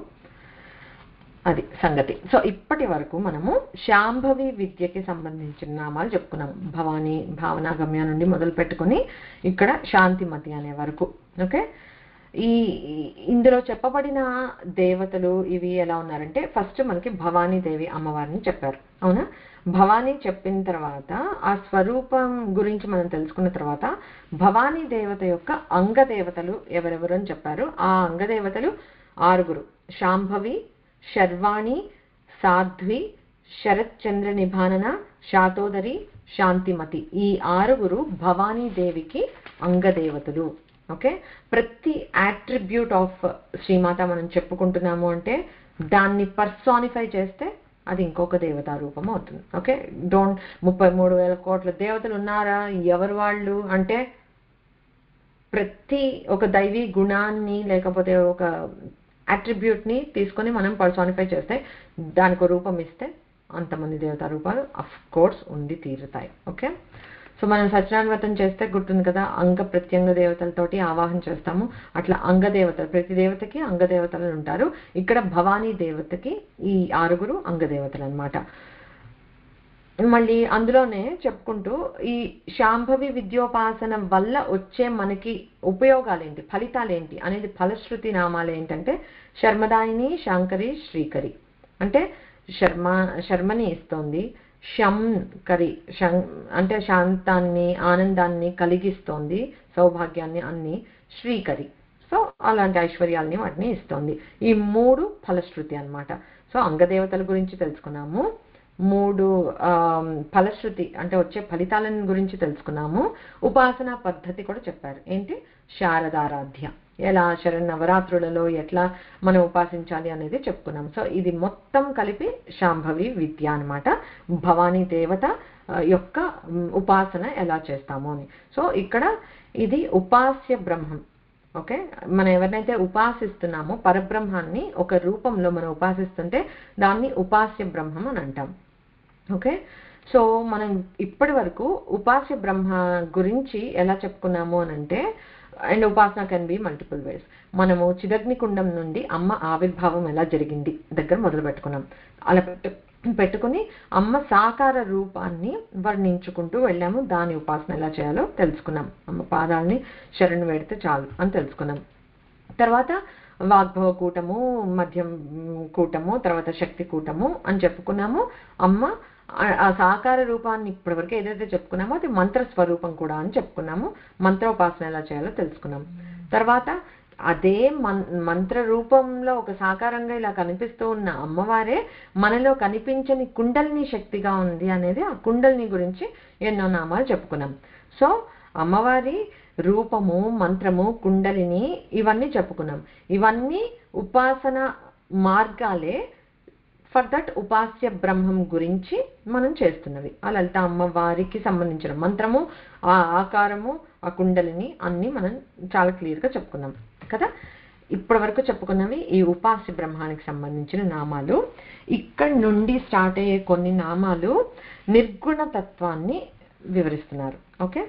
అది సంగతి. సో ఇప్పటి వరకు మనము శాంభవి విద్యకి సంబంధించిన నామాలు చెప్పుకున్నాం. భవానీ, భావనాగమ్య నుండి మొదలు పెట్టుకుని ఇక్కడ శాంతిమతి అనే వరకు. ఓకే, ఇందులో చెప్పబడిన దేవతలు ఇవి ఎలా ఉన్నారంటే, ఫస్ట్ మనకి భవానీ దేవి అమ్మవారిని చెప్పారు. అవునా, భవానీ చెప్పిన తర్వాత ఆ స్వరూపం గురించి మనం తెలుసుకున్న తర్వాత భవానీ దేవత యొక్క అంగదేవతలు ఎవరెవరు అని చెప్పారు. ఆ అంగదేవతలు 6. శాంభవి, శర్వాణి, సాధ్వి, శరత్చంద్ర నిభానన, శాతోదరి, శాంతిమతి. ఈ 6 భవానీదేవికి అంగదేవతలు. ఓకే, ప్రతి యాట్రిబ్యూట్ ఆఫ్ శ్రీమాత మనం చెప్పుకుంటున్నాము అంటే దాన్ని పర్సానిఫై చేస్తే అది ఇంకొక దేవతా రూపం అవుతుంది. ఓకే, 33,000 కోట్ల దేవతలు ఉన్నారా, ఎవరు వాళ్ళు అంటే ప్రతి ఒక దైవీ గుణాన్ని లేకపోతే ఒక అట్రిబ్యూట్ని తీసుకొని మనం పర్సానిఫై చేస్తే దానికి రూపం ఇస్తే అంతమంది దేవతా రూపాలు అఫ్ కోర్స్ ఉండి తీరుతాయి. ఓకే, సో మనం సత్యనారాయణ వ్రతం చేస్తే గుర్తుంది కదా, అంగ ప్రత్యంగ దేవతలతోటి ఆవాహన చేస్తాము. అట్లా అంగదేవతలు, ప్రతి దేవతకి అంగదేవతలు ఉంటారు. ఇక్కడ భవానీ దేవతకి ఈ 6 అంగదేవతలు అనమాట. మళ్ళీ అందులోనే చెప్పుకుంటూ ఈ శాంభవి విద్యోపాసన వల్ల వచ్చే మనకి ఉపయోగాలేంటి, ఫలితాలేంటి అనేది ఫలశ్రుతి నామాలు ఏంటంటే శర్మదాయిని, శాంకరి, శ్రీకరి. అంటే శర్మని ఇస్తోంది, శంకరి అంటే శాంతాన్ని, ఆనందాన్ని కలిగిస్తోంది, సౌభాగ్యాన్ని, అన్ని శ్రీకరి. సో అలాంటి ఐశ్వర్యాలని వాటిని ఇస్తోంది. ఈ 3 ఫలశ్రుతి అన్నమాట. సో అంగదేవతల గురించి తెలుసుకున్నాము, 3 ఫలశ్రుతి అంటే వచ్చే ఫలితాలను గురించి తెలుసుకున్నాము. ఉపాసనా పద్ధతి కూడా చెప్పారు, ఏంటి శారదారాధ్య, ఎలా శరన్నవరాత్రులలో ఎట్లా మనం ఉపాసించాలి అనేది చెప్పుకున్నాం. సో ఇది మొత్తం కలిపి శాంభవి విద్య అనమాట, భవానీ దేవత యొక్క ఉపాసన ఎలా చేస్తాము అని. సో ఇక్కడ ఇది ఉపాస్య బ్రహ్మం. ఓకే, మనం ఎవరినైతే ఉపాసిస్తున్నామో పరబ్రహ్మాన్ని ఒక రూపంలో మనం ఉపాసిస్తుంటే దాన్ని ఉపాస్య బ్రహ్మం అని అంటాం. ఓకే, సో మనం ఇప్పటి వరకు ఉపాస్య బ్రహ్మ గురించి ఎలా చెప్పుకున్నాము అని అంటే, అండ్ ఉపాసన కెన్ బి మల్టిపుల్ వేస్. మనము చిదగ్నికుండం నుండి అమ్మ ఆవిర్భావం ఎలా జరిగింది దగ్గర మొదలు పెట్టుకున్నాం. అలా పెట్టుకుని అమ్మ సాకార రూపాన్ని వర్ణించుకుంటూ వెళ్ళాము. దాని ఉపాసన ఎలా చేయాలో తెలుసుకున్నాం. అమ్మ పాదాలని శరణు వేడితే చాలు అని తెలుసుకున్నాం. తర్వాత వాగ్భవ కూటము, మధ్యం కూటము, తర్వాత శక్తి కూటము అని చెప్పుకున్నాము. అమ్మ ఆ సాకార రూపాన్ని ఇప్పటివరకు ఏదైతే చెప్పుకున్నామో అది మంత్ర స్వరూపం కూడా అని చెప్పుకున్నాము. మంత్రోపాసన ఎలా చేయాలో తెలుసుకున్నాం. తర్వాత అదే మంత్ర రూపంలో ఒక సాకారంగా ఇలా కనిపిస్తూ ఉన్న అమ్మవారే మనలో కనిపించని కుండలిని శక్తిగా ఉంది అనేది, ఆ కుండలిని గురించి ఎన్నో నామాలు చెప్పుకున్నాం. సో అమ్మవారి రూపము, మంత్రము, కుండలిని ఇవన్నీ చెప్పుకున్నాం. ఇవన్నీ ఉపాసన మార్గాలే ఫర్ దట్ ఉపాస్య బ్రహ్మం గురించి మనం చేస్తున్నవి. ఆ లలిత అమ్మవారికి సంబంధించిన మంత్రము, ఆ ఆకారము, ఆ కుండలిని అన్నీ మనం చాలా క్లియర్గా చెప్పుకున్నాం కదా. ఇప్పటి వరకు చెప్పుకున్నవి ఈ ఉపాస్య బ్రహ్మానికి సంబంధించిన నామాలు. ఇక్కడ నుండి స్టార్ట్ అయ్యే కొన్ని నామాలు నిర్గుణ తత్వాన్ని వివరిస్తున్నారు. ఓకే,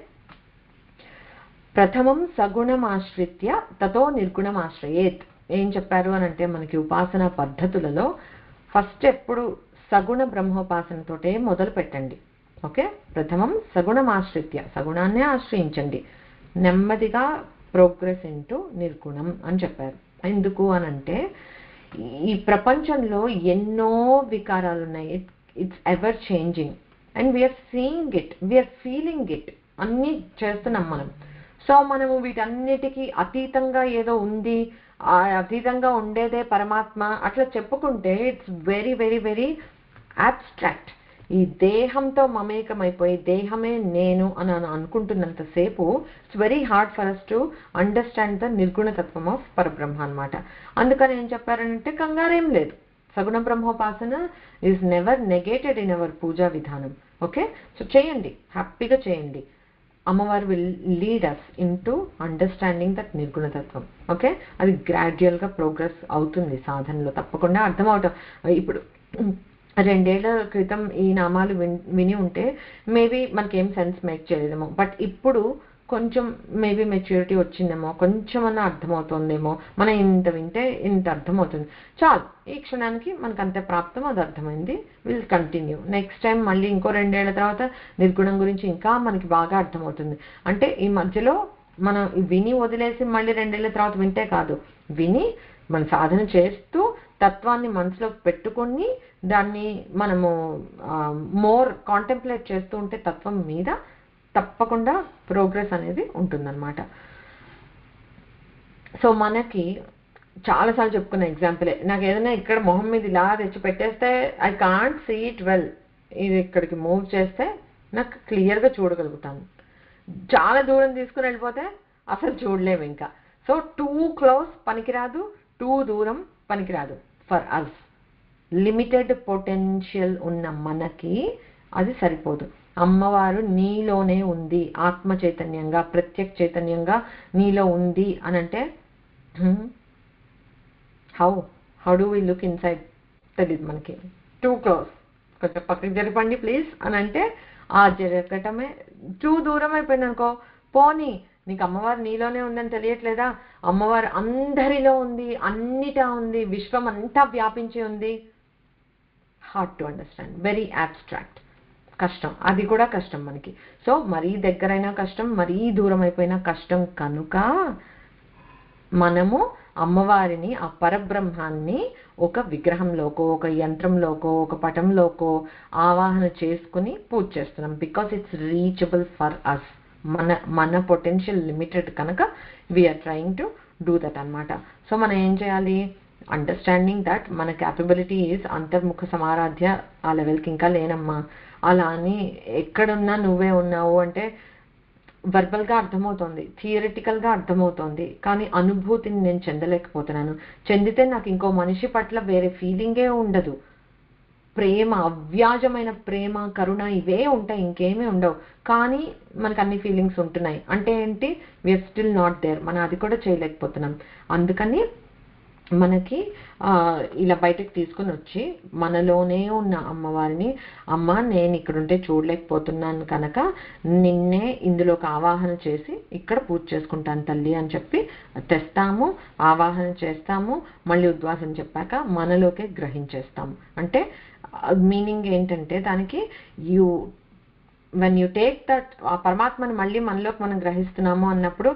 ప్రథమం సగుణం ఆశ్రిత్య తతో నిర్గుణం ఆశ్రయేత్. ఏం చెప్పారు అని అంటే మనకి ఉపాసన పద్ధతులలో ఫస్ట్ ఎప్పుడు సగుణ బ్రహ్మోపాసనతోటే మొదలు పెట్టండి. ఓకే, ప్రథమం సగుణం ఆశ్రిత్య, సగుణాన్నే ఆశ్రయించండి, నెమ్మదిగా ప్రోగ్రెస్ ఇంటూ నిర్గుణం అని చెప్పారు. ఎందుకు అనంటే ఈ ప్రపంచంలో ఎన్నో వికారాలు ఉన్నాయి. It's ever changing and we're seeing it, we're feeling it, అన్నీ చేస్తున్నాం మనం. సో మనము వీటన్నిటికీ అతీతంగా ఏదో ఉంది, ఆ అతీతంగా ఉండేదే పరమాత్మ అట్లా చెప్పుకుంటే it's very very very abstract. ఈ దేహంతో మమేకమైపోయి దేహమే నేను అని అనుకుంటున్నంతసేపు it's very hard for us to understand the నిర్గుణతత్వం ఆఫ్ పరబ్రహ్మ అనమాట. అందుకని ఏం చెప్పారంటే కంగారేం లేదు, సగుణ బ్రహ్మోపాసన is never negated in our puja విధానం. ఓకే, సో చేయండి, హ్యాపీగా చేయండి. అమ్మవారు will lead us into understanding that నిర్గుణతత్వం. ఓకే, అది గ్రాడ్యువల్గా ప్రోగ్రెస్ అవుతుంది సాధనలో, తప్పకుండా అర్థమవటం. ఇప్పుడు 2 ఏళ్ల క్రితం ఈ నామాలు విని ఉంటే మేబీ మనకేం సెన్స్ మేక్ చేయలేదేమో, బట్ ఇప్పుడు కొంచెం మేబీ మెచ్యూరిటీ వచ్చిందేమో, కొంచెమన్నా అర్థమవుతుందేమో. మనం ఇంత వింటే ఇంత అర్థమవుతుంది చాలు, ఈ క్షణానికి మనకు అంతే ప్రాప్తం, అది అర్థమైంది, విల్ కంటిన్యూ. నెక్స్ట్ టైం మళ్ళీ ఇంకో 2 ఏళ్ల తర్వాత నిర్గుణం గురించి ఇంకా మనకి బాగా అర్థమవుతుంది. అంటే ఈ మధ్యలో మనం విని వదిలేసి మళ్ళీ 2 ఏళ్ల తర్వాత వింటే కాదు, విని మన సాధన చేస్తూ తత్వాన్ని మనసులో పెట్టుకొని దాన్ని మనము మోర్ కాంటెంప్లేట్ చేస్తూ ఉంటే తత్వం మీద తప్పకుండా ప్రోగ్రెస్ అనేది ఉంటుందన్నమాట. సో మనకి చాలాసార్లు చెప్పుకున్న ఎగ్జాంపులే, నాకు ఏదైనా ఇక్కడ మొహం మీద ఇలా తెచ్చి పెట్టేస్తే I can't see it well. ఇది ఇక్కడికి మూవ్ చేస్తే నాకు క్లియర్గా చూడగలుగుతాను. చాలా దూరం తీసుకుని వెళ్ళిపోతే అసలు చూడలేము ఇంకా. సో టూ క్లోజ్ పనికిరాదు, టూ దూరం పనికిరాదు. ఫర్ అస్ లిమిటెడ్ పొటెన్షియల్ ఉన్న మనకి అది సరిపోదు. అమ్మవారు నీలోనే ఉంది, ఆత్మ చైతన్యంగా, ప్రత్యక్ష చైతన్యంగా నీలో ఉంది అని అంటే how do we look inside తెలియదు మనకి. టూ క్లోజ్, కొంచెం పక్కకి జరపండి ప్లీజ్ అని అంటే ఆ జరగటమే. టూ దూరం అయిపోయింది అనుకో, పోనీ నీకు అమ్మవారు నీలోనే ఉందని తెలియట్లేదా? అమ్మవారు అందరిలో ఉంది, అన్నిటా ఉంది, విశ్వం అంతా వ్యాపించి ఉంది. Hard to understand, very abstract, కష్టం. అది కూడా కష్టం మనకి. సో మరీ దగ్గరైనా కష్టం, మరీ దూరం అయిపోయినా కష్టం. కనుక మనము అమ్మవారిని, ఆ పరబ్రహ్మాన్ని ఒక విగ్రహంలోకో, ఒక యంత్రంలోకో, ఒక పటంలోకో ఆవాహన చేసుకుని పూజ చేస్తున్నాం. Because it's reachable for us. మన పొటెన్షియల్ లిమిటెడ్ కనుక we're trying to do that అనమాట. సో మనం ఏం చేయాలి? అండర్స్టాండింగ్ దట్ మన క్యాపబిలిటీ ఈజ్ అంతర్ముఖ సమారాధ్య. ఆ లెవెల్కి ఇంకా లేనమ్మా. అలా అని ఎక్కడున్నా నువ్వే ఉన్నావు అంటే వర్బల్గా అర్థమవుతోంది, థియరిటికల్గా అర్థమవుతోంది, కానీ అనుభూతిని నేను చెందలేకపోతున్నాను. చెందితే నాకు ఇంకో మనిషి పట్ల వేరే ఫీలింగే ఉండదు. ప్రేమ, అవ్యాజమైన ప్రేమ, కరుణ ఇవే ఉంటాయి, ఇంకేమీ ఉండవు. కానీ మనకు అన్ని ఫీలింగ్స్ ఉంటున్నాయి అంటే ఏంటి? We're still not there. మనం అది కూడా చేయలేకపోతున్నాం. అందుకని మనకి ఇలా బయటకు తీసుకుని వచ్చి మనలోనే ఉన్న అమ్మవారిని, అమ్మ నేను ఇక్కడుంటే చూడలేకపోతున్నాను కనుక నిన్నే ఇందులోకి ఆవాహన చేసి ఇక్కడ పూజ చేసుకుంటాను తల్లి అని చెప్పి తెస్తాము, ఆవాహన చేస్తాము. మళ్ళీ ఉద్వాసన చెప్పాక మనలోకే గ్రహించేస్తాము. అంటే మీనింగ్ ఏంటంటే దానికి వెన్ యూ టేక్ దట్, ఆ పరమాత్మని మళ్ళీ మనలోకి మనం గ్రహిస్తున్నాము అన్నప్పుడు,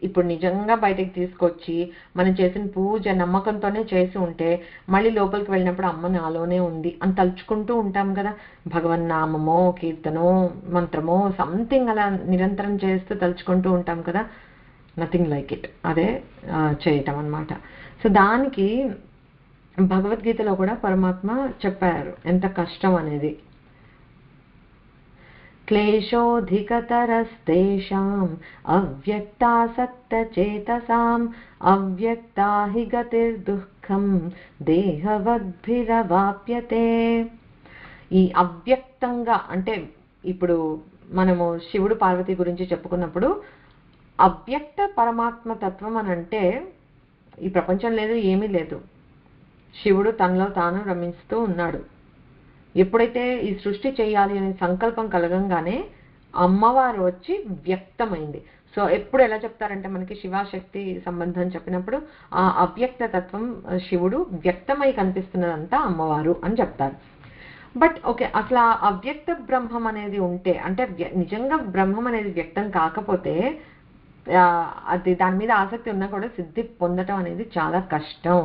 ఇప్పుడు నిజంగా బయటకు తీసుకొచ్చి మనం చేసిన పూజ నమ్మకంతోనే చేసి ఉంటే మళ్ళీ లోపలికి వెళ్ళినప్పుడు అమ్మ నాలోనే ఉంది అని తలుచుకుంటూ ఉంటాం కదా. భగవన్నామమో, కీర్తనో, మంత్రమో సంథింగ్ అలా నిరంతరం చేస్తూ తలుచుకుంటూ ఉంటాం కదా. Nothing like it. అదే చేయటం అన్నమాట. సో దానికి భగవద్గీతలో కూడా పరమాత్మ చెప్పారు ఎంత కష్టం అనేది. క్లేశోధికతరస్తేషాం అవ్యక్తాసక్తచేతసాం అవ్యక్తా హి గతిర్దుఃఖం దేహవద్భిరవాప్యతే. ఈ అవ్యక్తంగా అంటే ఇప్పుడు మనము శివుడు పార్వతి గురించి చెప్పుకున్నప్పుడు అవ్యక్త పరమాత్మ తత్వం అని అంటే ఈ ప్రపంచం లేదు, ఏమీ లేదు. శివుడు తనలో తాను రమిస్తూ ఉన్నాడు. ఎప్పుడైతే ఈ సృష్టి చేయాలి అనే సంకల్పం కలగంగానే అమ్మవారు వచ్చి వ్యక్తమైంది. సో ఎప్పుడు ఎలా చెప్తారంటే మనకి శివాశక్తి సంబంధం చెప్పినప్పుడు ఆ అవ్యక్త తత్వం శివుడు వ్యక్తమై కనిపిస్తున్నదంతా అమ్మవారు అని చెప్తారు. బట్ ఓకే, అసలు ఆ అవ్యక్త బ్రహ్మం అనేది ఉంటే అంటే నిజంగా బ్రహ్మం అనేది వ్యక్తం కాకపోతే అది దాని మీద ఆసక్తి ఉన్నా కూడా సిద్ధి పొందటం అనేది చాలా కష్టం.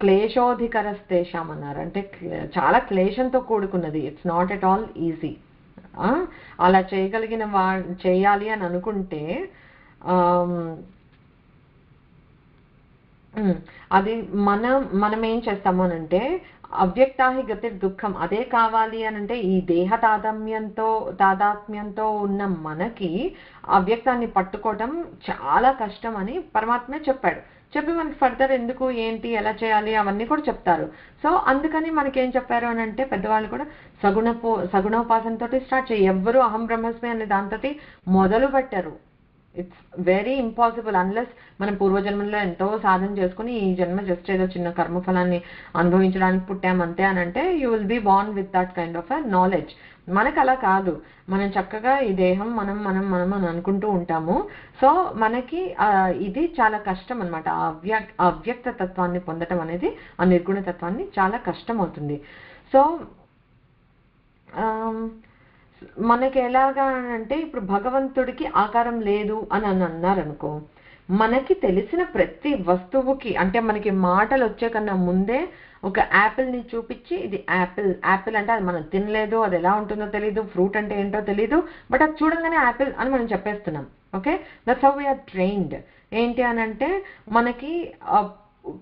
క్లేశోధికరస్తేషాం అన్నారు అంటే చాలా క్లేశంతో కూడుకున్నది. It's not at all easy. అలా చేయగలిగిన చేయాలి అని అనుకుంటే అది మనం ఏం చేస్తాము అనంటే అవ్యక్తాహి గతి దుఃఖం అదే కావాలి అనంటే ఈ దేహ తాదాత్మ్యంతో ఉన్న మనకి అవ్యక్తాన్ని పట్టుకోవటం చాలా కష్టం అని పరమాత్మే చెప్పాడు. చెప్పి మనకి ఫర్దర్ ఎందుకు, ఏంటి, ఎలా చేయాలి అవన్నీ కూడా చెప్తారు. సో అందుకని మనకేం చెప్పారు అని అంటే పెద్దవాళ్ళు కూడా సగుణోపాసనతో స్టార్ట్ చేయి. ఎవ్వరూ అహం బ్రహ్మస్మి అనే దాంతో మొదలు పెట్టారు. ఇట్స్ వెరీ ఇంపాసిబుల్ అన్లెస్ మనం పూర్వజన్మలో ఎంతో సాధన చేసుకుని ఈ జన్మ జస్ట్ ఏదో చిన్న కర్మఫలాన్ని అనుభవించడానికి పుట్టామంతే అని అంటే you will be born with that kind of a knowledge. మనకు అలా కాదు. మనం చక్కగా ఈ దేహం మనం మనం మనం అని అనుకుంటూ ఉంటాము. సో మనకి ఇది చాలా కష్టం అనమాట. అవ్యక్త తత్వాన్ని పొందటం అనేది, ఆ నిర్గుణ తత్వాన్ని చాలా కష్టం అవుతుంది. సో మనకి ఎలాగా అంటే ఇప్పుడు భగవంతుడికి ఆకారం లేదు అని అన్నారనుకో, మనకి తెలిసిన ప్రతి వస్తువుకి అంటే మనకి మాటలు వచ్చే కన్నా ముందే ఒక యాపిల్ని చూపించి ఇది యాపిల్, యాపిల్ అంటే అది మనం తినలేదు, అది ఎలా ఉంటుందో తెలియదు, ఫ్రూట్ అంటే ఏంటో తెలియదు, బట్ అది చూడంగానే యాపిల్ అని మనం చెప్పేస్తున్నాం. Okay, that's how we are trained. ఏంటి అని అంటే మనకి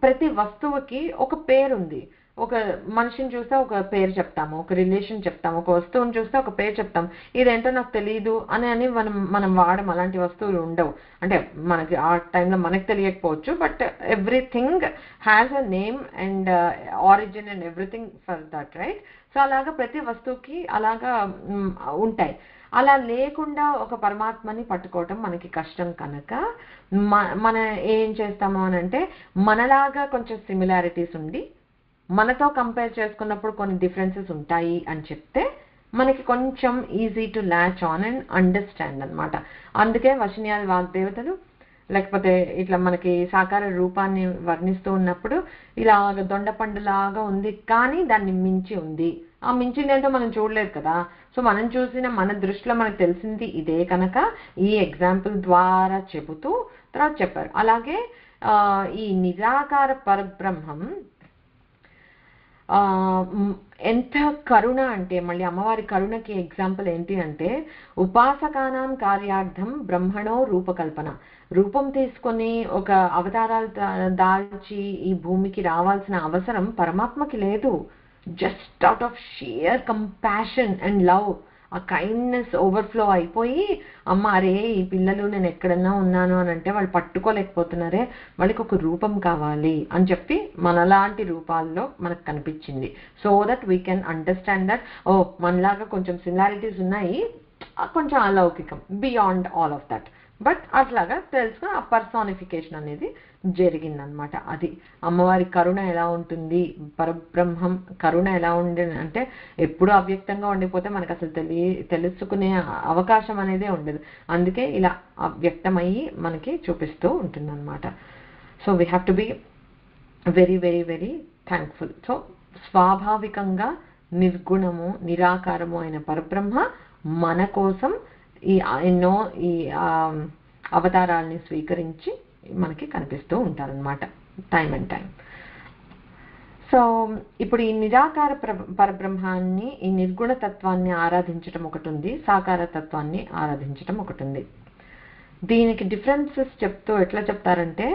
ప్రతి వస్తువుకి ఒక పేరు ఉంది. ఒక మనిషిని చూస్తే ఒక పేరు చెప్తాము, ఒక రిలేషన్ చెప్తాము, ఒక వస్తువుని చూస్తే ఒక పేరు చెప్తాం. ఇదేంటో నాకు తెలియదు అని మనం వాడడం. అలాంటి వస్తువులు ఉండవు. అంటే మనకి ఆ టైంలో మనకు తెలియకపోవచ్చు, but everything has a name and origin and everything for that, right? So అలాగా ప్రతి వస్తువుకి అలాగా ఉంటాయి. అలా లేకుండా ఒక పరమాత్మని పట్టుకోవటం మనకి కష్టం కనుక మన ఏం చేస్తాము అని అంటే మనలాగా కొంచెం సిమిలారిటీస్ ఉండి మనతో కంపేర్ చేసుకున్నప్పుడు కొన్ని డిఫరెన్సెస్ ఉంటాయి అని చెప్తే మనకి కొంచెం easy to latch on and understand అనమాట. అందుకే వశిన్యాది వాగ్దేవతలు లేకపోతే ఇట్లా మనకి సాకార రూపాన్ని వర్ణిస్తూ ఉన్నప్పుడు ఇలాగ దొండపండులాగా ఉంది కానీ దాన్ని మించి ఉంది. ఆ మించింది ఏంటో మనం చూడలేదు కదా. సో మనం చూసిన మన దృష్టిలో మనకు తెలిసింది ఇదే కనుక ఈ ఎగ్జాంపుల్ ద్వారా చెబుతూ తర్వాత చెప్పారు. అలాగే ఈ నిరాకార పరబ్రహ్మం ఎంత కరుణ అంటే, మళ్ళీ అమ్మవారి కరుణకి ఎగ్జాంపుల్ ఏంటి అంటే ఉపాసకానాం కార్యార్థం బ్రహ్మణో రూపకల్పన. రూపం తీసుకొని ఒక అవతారాలు దాల్చి ఈ భూమికి రావాల్సిన అవసరం పరమాత్మకి లేదు. Just out of shear compassion and love, ఆ కైండ్నెస్ ఓవర్ఫ్లో అయిపోయి అమ్మ అరే ఈ పిల్లలు నేను ఎక్కడన్నా ఉన్నాను అని అంటే వాళ్ళు పట్టుకోలేకపోతున్నారే, వాళ్ళకి ఒక రూపం కావాలి అని చెప్పి మనలాంటి రూపాల్లో మనకు కనిపించింది. So that we can understand that ఓ మనలాగా కొంచెం సిమిలారిటీస్ ఉన్నాయి, కొంచెం అలౌకికం beyond all of that, but అట్లాగా తెలుసుకుని ఆ పర్సానిఫికేషన్ అనేది జరిగిందనమాట. అది అమ్మవారి కరుణ ఎలా ఉంటుంది, పరబ్రహ్మం కరుణ ఎలా ఉంది అంటే ఎప్పుడు అవ్యక్తంగా ఉండిపోతే మనకు అసలు తెలుసుకునే అవకాశం అనేదే ఉండదు. అందుకే ఇలా అవ్యక్తమయ్యి మనకి చూపిస్తూ ఉంటుంది అనమాట. So we have to be very very very thankful. So స్వాభావికంగా నిర్గుణము నిరాకారము అయిన పరబ్రహ్మ మన కోసం ఈ ఎన్నో ఈ అవతారాలని స్వీకరించి మనకి కనిపిస్తూ ఉంటారనమాట టైం అండ్ టైం. సో ఇప్పుడు ఈ నిరాకార పరబ్రహ్మాన్ని, ఈ నిర్గుణ తత్వాన్ని ఆరాధించటం ఒకటి ఉంది, సాకార తత్వాన్ని ఆరాధించటం ఒకటి ఉంది. దీనికి డిఫరెన్సెస్ చెప్తూ ఎట్లా చెప్తారంటే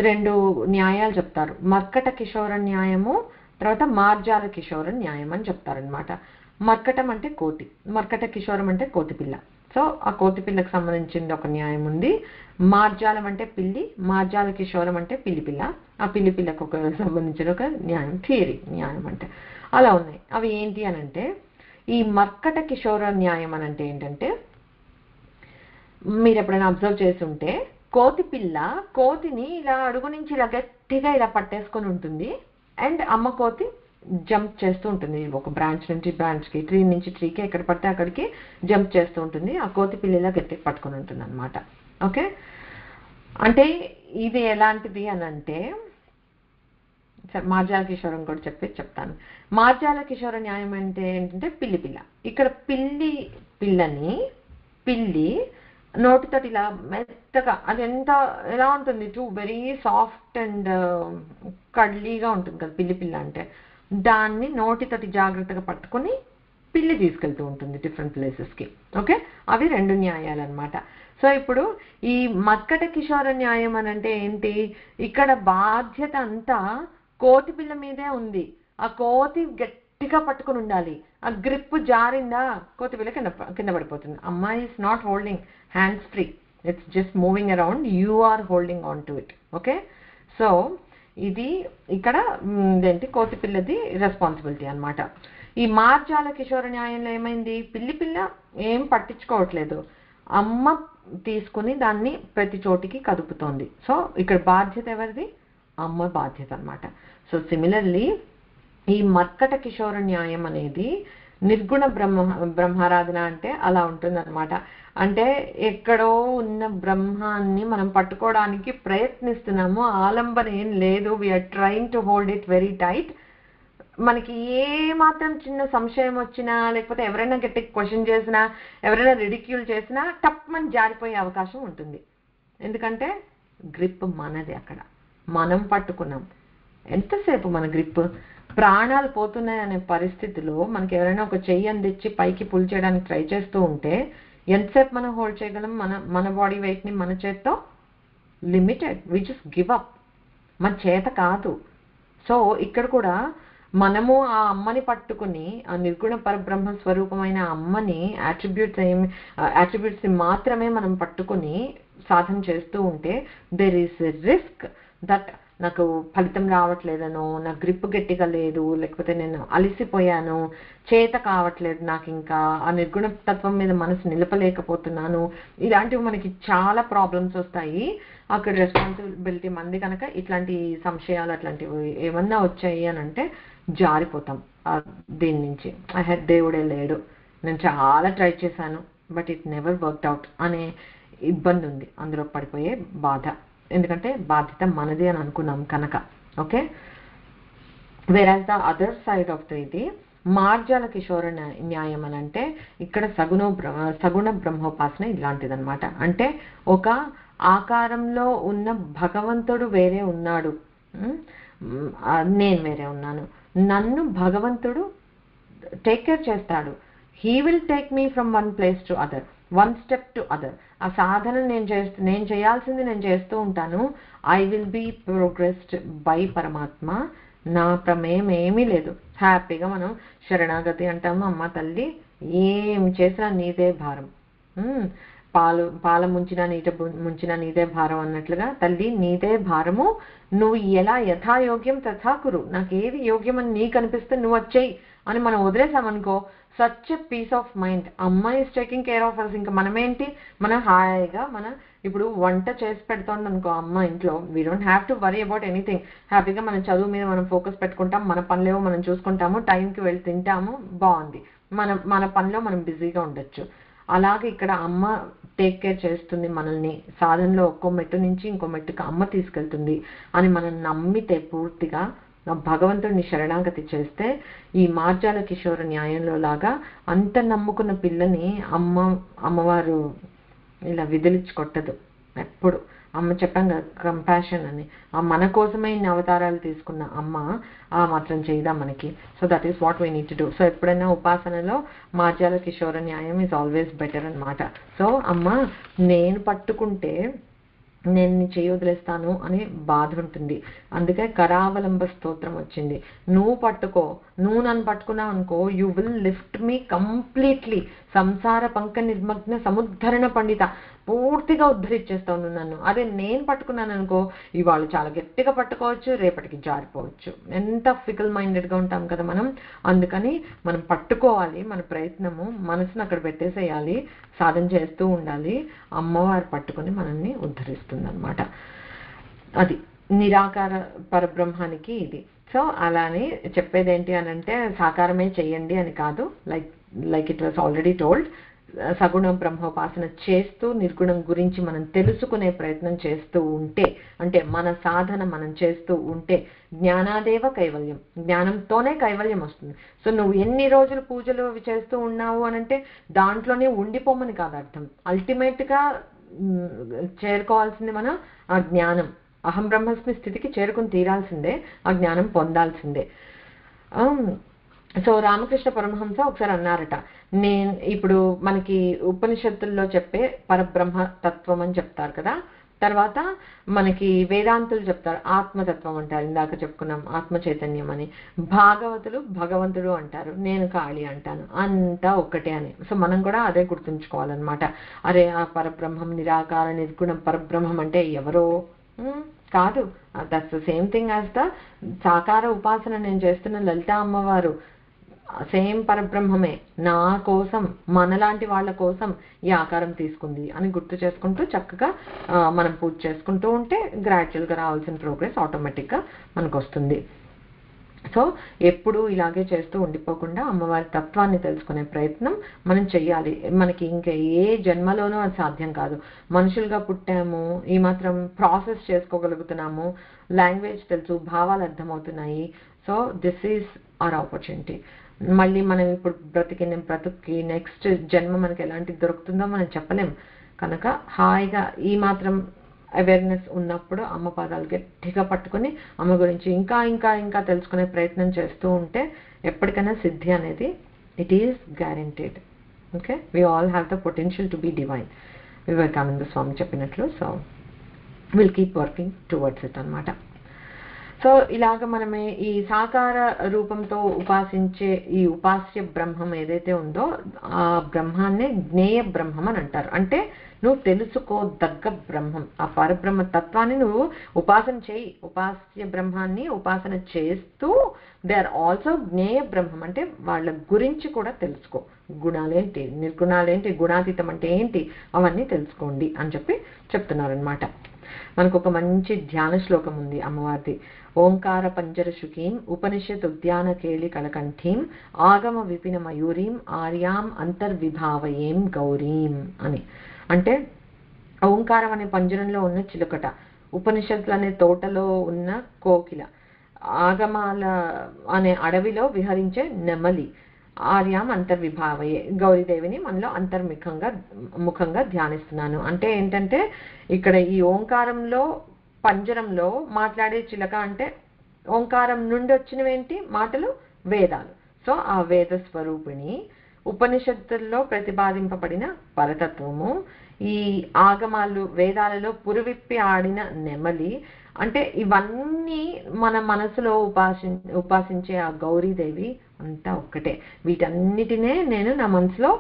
రెండు న్యాయాలు చెప్తారు. మర్కట కిషోర న్యాయము, తర్వాత మార్జాల కిషోర న్యాయం అని చెప్తారనమాట. మర్కటం అంటే కోతి, మర్కట కిషోరం అంటే కోతి పిల్ల. సో ఆ కోతి పిల్లకు సంబంధించింది ఒక న్యాయం ఉంది. మార్జాలం అంటే పిల్లి, మార్జాల కిషోరం అంటే పిల్లి పిల్ల, ఆ పిల్లి పిల్లకు ఒక సంబంధించిన ఒక న్యాయం, థియరీ న్యాయం అంటే అలా ఉన్నాయి. అవి ఏంటి అని అంటే ఈ మర్కట కిషోర న్యాయం అని అంటే ఏంటంటే మీరు ఎప్పుడైనా అబ్జర్వ్ చేసి ఉంటే కోతి పిల్ల కోతిని ఇలా అడుగు నుంచి ఇలా గట్టిగా ఇలా పట్టేసుకొని ఉంటుంది అండ్ అమ్మ కోతి జంప్ చేస్తూ ఉంటుంది. ఒక బ్రాంచ్ నుంచి బ్రాంచ్కి, ట్రీ నుంచి ట్రీకి, ఎక్కడ పడితే అక్కడికి జంప్ చేస్తూ ఉంటుంది. ఆ కోతి పిల్లిలా గట్టిగా పట్టుకొని ఉంటుంది అనమాట. ఓకే, అంటే ఇది ఎలాంటిది అని అంటే మార్జాల కిషోరం కూడా చెప్తాను. మార్జాల కిషోర న్యాయం అంటే ఏంటంటే పిల్లి పిల్ల. ఇక్కడ పిల్లని పిల్లి నోటితోటి ఇలా మెత్తగా, అది ఎలా ఉంటుంది టు వెరీ సాఫ్ట్ అండ్ కడ్లీగా ఉంటుంది కదా పిల్లి పిల్ల అంటే, దాన్ని నోటితోటి జాగ్రత్తగా పట్టుకొని పిల్లి తీసుకెళ్తూ ఉంటుంది డిఫరెంట్ ప్లేసెస్కి. ఓకే, అవి రెండు న్యాయాలు అనమాట. సో ఇప్పుడు ఈ మర్కట కిషోర న్యాయం అని అంటే ఏంటి, ఇక్కడ బాధ్యత అంతా కోతి పిల్ల మీదే ఉంది. ఆ కోతి గట్టిగా పట్టుకుని ఉండాలి. ఆ గ్రిప్ జారిందా కోతి పిల్ల కింద పడిపోతుంది. అమ్మాయి is not holding hands free, it's just moving around, you are holding on to it. Okay, so ఇది ఇక్కడ ఏంటి కోతి పిల్లది రెస్పాన్సిబిలిటీ అనమాట. ఈ మార్జాల కిషోర న్యాయంలో ఏమైంది, పిల్లి పిల్ల ఏం పట్టించుకోవట్లేదు, అమ్మ తీసుకుని దాన్ని ప్రతి చోటికి కదుపుతోంది. సో ఇక్కడ బాధ్యత ఎవరిది, అమ్మ బాధ్యత అనమాట. సో సిమిలర్లీ ఈ మర్కట కిషోర న్యాయం అనేది నిర్గుణ బ్రహ్మారాధన అంటే అలా ఉంటుంది అనమాట. అంటే ఎక్కడో ఉన్న బ్రహ్మాన్ని మనం పట్టుకోవడానికి ప్రయత్నిస్తున్నాము, ఆలంబన ఏం లేదు, we're trying to hold it very tight. మనకి ఏ మాత్రం చిన్న సంశయం వచ్చినా, లేకపోతే ఎవరైనా గట్టి క్వశ్చన్ చేసినా, ఎవరైనా రిడిక్యూల్ చేసినా టప్మని జారిపోయే అవకాశం ఉంటుంది. ఎందుకంటే గ్రిప్ మనది, అక్కడ మనం పట్టుకున్నాం. ఎంతసేపు మన గ్రిప్? ప్రాణాలు పోతున్నాయి అనే పరిస్థితిలో మనకి ఎవరైనా ఒక చెయ్యి అందించి పైకి పుల్ చేయడానికి ట్రై చేస్తూ ఉంటే ఎంతసేపు మనం హోల్డ్ చేయగలం? మన బాడీ వెయిట్ని మన చేత్తో? Limited. We just give up. మన చేత కాదు. సో ఇక్కడ కూడా మనము ఆ అమ్మని పట్టుకుని, ఆ నిర్గుణ పరబ్రహ్మ స్వరూపమైన అమ్మని అట్రిబ్యూట్స్ని మాత్రమే మనం పట్టుకుని సాధన చేస్తూ ఉంటే దెర్ ఈస్ రిస్క్ దట్ నాకు ఫలితం రావట్లేదనో, నా గ్రిప్ గట్టిగా లేదు, లేకపోతే నేను అలసిపోయాను, చేత కావట్లేదు, నాకు ఇంకా ఆ నిర్గుణ తత్వం మీద మనసు నిలపలేకపోతున్నాను, ఇలాంటివి మనకి చాలా ప్రాబ్లమ్స్ వస్తాయి. అక్కడ రెస్పాన్సిబిలిటీ మంది కనుక ఇట్లాంటి సంశయాలు అట్లాంటివి ఏమన్నా వచ్చాయి అని అంటే జారిపోతాం దీని నుంచి. దేవుడే లేడు, నేను చాలా ట్రై చేశాను, but it never worked out అనే ఇబ్బంది ఉంది, అందులో పడిపోయే బాధ. ఎందుకంటే బాధ్యత మనది అని అనుకున్నాం కనుక. Okay, whereas the other side of the ఇది మార్జాల కిషోర న్యాయం అని అంటే ఇక్కడ సగుణ బ్రహ్మోపాసన ఇలాంటిదన్నమాట. అంటే ఒక ఆకారంలో ఉన్న భగవంతుడు వేరే ఉన్నాడు, నేను వేరే ఉన్నాను, నన్ను భగవంతుడు టేక్ కేర్ చేస్తాడు. He will take me from one place to other, one step to other. ఆ సాధన నేను చేయాల్సింది నేను చేస్తూ ఉంటాను. I will be progressed by పరమాత్మ. నా ప్రమేయం ఏమీ లేదు. హ్యాపీగా మనం శరణాగతి అంటాము. అమ్మ తల్లి ఏం చేసినా నీదే భారం, పాల ముంచినా ముంచినా నీదే భారం అన్నట్లుగా తల్లి నీదే భారము, నువ్వు ఎలా యథాయోగ్యం తథాకురు, నాకు ఏది యోగ్యం అని నీకు అనిపిస్తే నువ్వు వచ్చేయి అని మనం వదిలేసామనుకో, such a piece of mind. అమ్మ is taking care of us. ఇంకా మనమేంటి, మనం హాయిగా ఇప్పుడు వంట చేసి పెడుతోంది అనుకో అమ్మ ఇంట్లో, we don't have to worry about anything. హ్యాపీగా మన చదువు మీద మనం ఫోకస్ పెట్టుకుంటాం, మన పనులేవో మనం చూసుకుంటాము, టైంకి వెళ్ళి తింటాము, బాగుంది, మన పనిలో మనం బిజీగా ఉండొచ్చు. అలాగే ఇక్కడ అమ్మ టేక్ కేర్ చేస్తుంది మనల్ని, సాధనలో ఒక్కో మెట్టు నుంచి ఇంకో మెట్టుకు అమ్మ తీసుకెళ్తుంది అని మనం నమ్మితే పూర్తిగా భగవంతుడిని శరణాగతి చేస్తే ఈ మార్జాల కిషోర న్యాయంలో లాగా అంత నమ్ముకున్న పిల్లని అమ్మవారు ఇలా విదిలించి కొట్టదు ఎప్పుడు. అమ్మ చెప్పాం కదా కంపాషన్ అని, మన కోసమే ఇన్ని అవతారాలు తీసుకున్న అమ్మ ఆ మాత్రం చేయదా మనకి? So that is what we need to do. So ఎప్పుడైనా ఉపాసనలో మార్జాల కిషోర న్యాయం ఈజ్ ఆల్వేస్ బెటర్ అనమాట. సో అమ్మ నేను పట్టుకుంటే నేను చేయి వదిలేస్తాను అని బాధ ఉంటుంది. అందుకే కరావలంబ స్తోత్రం వచ్చింది. నువ్వు పట్టుకో, నువ్వు నన్ను పట్టుకున్నావు అనుకో, you will lift me completely. సంసార పంక నిర్మగ్న సముద్ధరణ పండిత, పూర్తిగా ఉద్ధరించేస్తావు నువ్వు నన్ను. అదే నేను పట్టుకున్నాను అనుకో, ఇవాళ చాలా గట్టిగా పట్టుకోవచ్చు, రేపటికి జారిపోవచ్చు. ఎంత ఫికల్ మైండెడ్గా ఉంటాం కదా మనం. అందుకని మనం పట్టుకోవాలి, మన ప్రయత్నము మనసును అక్కడ పెట్టేసేయాలి, సాధన చేస్తూ ఉండాలి. అమ్మవారు పట్టుకొని మనల్ని ఉద్ధరిస్తుంది అన్నమాట. అది నిరాకార పరబ్రహ్మానికి ఇది. సో అలానే చెప్పేది ఏంటి అని అంటే సాకారమే చెయ్యండి అని కాదు. Like it was already told, సగుణ బ్రహ్మోపాసన చేస్తూ నిర్గుణం గురించి మనం తెలుసుకునే ప్రయత్నం చేస్తూ ఉంటే, అంటే మన సాధన మనం చేస్తూ ఉంటే జ్ఞానాదేవ కైవల్యం, జ్ఞానంతోనే కైవల్యం వస్తుంది. సో నువ్వు ఎన్ని రోజులు పూజలు అవి చేస్తూ ఉన్నావు అని అంటే దాంట్లోనే ఉండిపోమని కాదు అర్థం. అల్టిమేట్గా చేరుకోవాల్సింది మనం ఆ జ్ఞానం, అహం బ్రహ్మస్మి స్థితికి చేరుకుని తీరాల్సిందే, ఆ జ్ఞానం పొందాల్సిందే. సో రామకృష్ణ పరమహంస ఒకసారి అన్నారట, నేను ఇప్పుడు మనకి ఉపనిషత్తుల్లో చెప్పే పరబ్రహ్మ తత్వం అని చెప్తారు కదా, తర్వాత మనకి వేదాంతులు చెప్తారు ఆత్మతత్వం అంటారు, ఇందాక చెప్పుకున్నాం ఆత్మ చైతన్యం అని. భాగవతులు భగవంతుడు అంటారు, నేను కాళీ అంటాను, అంతా ఒక్కటే అని. సో మనం కూడా అదే గుర్తుంచుకోవాలన్నమాట. అరే ఆ పరబ్రహ్మం నిరాకార నిర్గుణం పరబ్రహ్మం అంటే ఎవరో కాదు, that's the same thing as the సాకార ఉపాసన నేను చేస్తున్న లలితా అమ్మవారు సేమ్ పరబ్రహ్మమే, నా కోసం మనలాంటి వాళ్ళ కోసం ఈ ఆకారం తీసుకుంది అని గుర్తు చేసుకుంటూ చక్కగా మనం పూజ చేసుకుంటూ ఉంటే గ్రాడ్యువల్గా రావాల్సిన ప్రోగ్రెస్ ఆటోమేటిక్గా మనకు వస్తుంది. సో ఎప్పుడు ఇలాగే చేస్తూ ఉండిపోకుండా అమ్మవారి తత్వాన్ని తెలుసుకునే ప్రయత్నం మనం చెయ్యాలి. మనకి ఇంకా ఏ జన్మలోనూ అది సాధ్యం కాదు. మనుషులుగా పుట్టాము, ఈ మాత్రం ప్రాసెస్ చేసుకోగలుగుతున్నాము, లాంగ్వేజ్ తెలుసు, భావాలు అర్థమవుతున్నాయి. So this is our opportunity. మళ్ళీ మనం ఇప్పుడు బ్రతుక్కి నెక్స్ట్ జన్మ మనకి ఎలాంటిది దొరుకుతుందో మనం చెప్పలేం కనుక హాయిగా ఈ మాత్రం అవేర్నెస్ ఉన్నప్పుడు అమ్మ పాదాలు గట్టిగా పట్టుకొని అమ్మ గురించి ఇంకా ఇంకా ఇంకా తెలుసుకునే ప్రయత్నం చేస్తూ ఉంటే ఎప్పటికైనా సిద్ధి అనేది it is guaranteed. Okay, we all have the potential to be divine, Vivekananda Swami చెప్పినట్లు. So will keep working towards it అనమాట. సో ఇలాగ మనమే ఈ సాకార రూపంతో ఉపాసించే ఈ ఉపాస్య బ్రహ్మం ఏదైతే ఉందో ఆ బ్రహ్మాన్నే జ్ఞేయ బ్రహ్మం అని అంటారు. అంటే నువ్వు తెలుసుకోదగ్గ బ్రహ్మం, ఆ పరబ్రహ్మ తత్వాన్ని నువ్వు ఉపాసన చేయి. ఉపాస్య బ్రహ్మాన్ని ఉపాసన చేస్తూ దే ఆర్ ఆల్సో జ్ఞేయ బ్రహ్మం, అంటే వాళ్ళ గురించి కూడా తెలుసుకో. గుణాలేంటి, నిర్గుణాలేంటి, గుణాతీతం అంటే ఏంటి, అవన్నీ తెలుసుకోండి అని చెప్పి చెప్తున్నారనమాట. మనకు ఒక మంచి ధ్యాన శ్లోకం ఉంది అమ్మవారిది. ఓంకార పంజర శుకీం ఉపనిషత్ ఉద్యాన కేళి కలకంఠీం ఆగమ విపిన మయూరీం ఆర్యాం అంతర్విభావయేం గౌరీం అని. అంటే ఓంకారం అనే పంజరంలో ఉన్న చిలుకట, ఉపనిషత్తులు అనే తోటలో ఉన్న కోకిల, ఆగమాల అనే అడవిలో విహరించే నెమలి, ఆర్యాం అంతర్విభావయే గౌరీదేవిని మనలో ముఖంగా ధ్యానిస్తున్నాను. అంటే ఏంటంటే ఇక్కడ ఈ ఓంకారంలో పంజరంలో మాట్లాడే చిలక అంటే ఓంకారం నుండి వచ్చినవేంటి మాటలు, వేదాలు. సో ఆ వేద స్వరూపిణి, ఉపనిషత్తుల్లో ప్రతిపాదింపబడిన పరతత్వము, ఈ ఆగమాలు వేదాలలో పురువిప్పి ఆడిన నెమలి, అంటే ఇవన్నీ మన మనసులో ఉపాసించే ఆ గౌరీదేవి అంతా ఒక్కటే. వీటన్నిటినే నేను నా మనసులో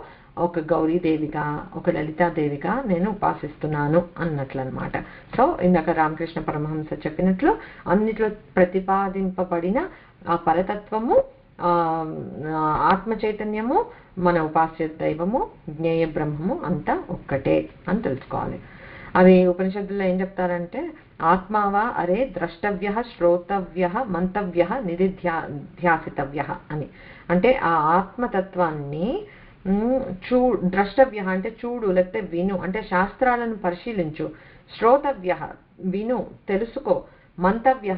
ఒక గౌరీదేవిగా, ఒక లలితాదేవిగా నేను ఉపాసిస్తున్నాను అన్నట్లు అనమాట. సో ఇందాక రామకృష్ణ పరమహంస చెప్పినట్లు అన్నిట్లో ప్రతిపాదింపబడిన ఆ పరతత్వము, ఆత్మ చైతన్యము, మన ఉపాస్య దైవము, జ్ఞేయ బ్రహ్మము అంతా ఒక్కటే అని తెలుసుకోవాలి. అది ఉపనిషత్తుల్లో ఏం చెప్తారంటే ఆత్మావా అరే ద్రష్టవ్య శ్రోతవ్య మంతవ్య నిధిధ్యాసితవ్య అని. అంటే ఆ ఆత్మతత్వాన్ని ద్రష్టవ్య అంటే చూడు, లేకపోతే విను, అంటే శాస్త్రాలను పరిశీలించు. శ్రోతవ్య విను, తెలుసుకో. మంతవ్య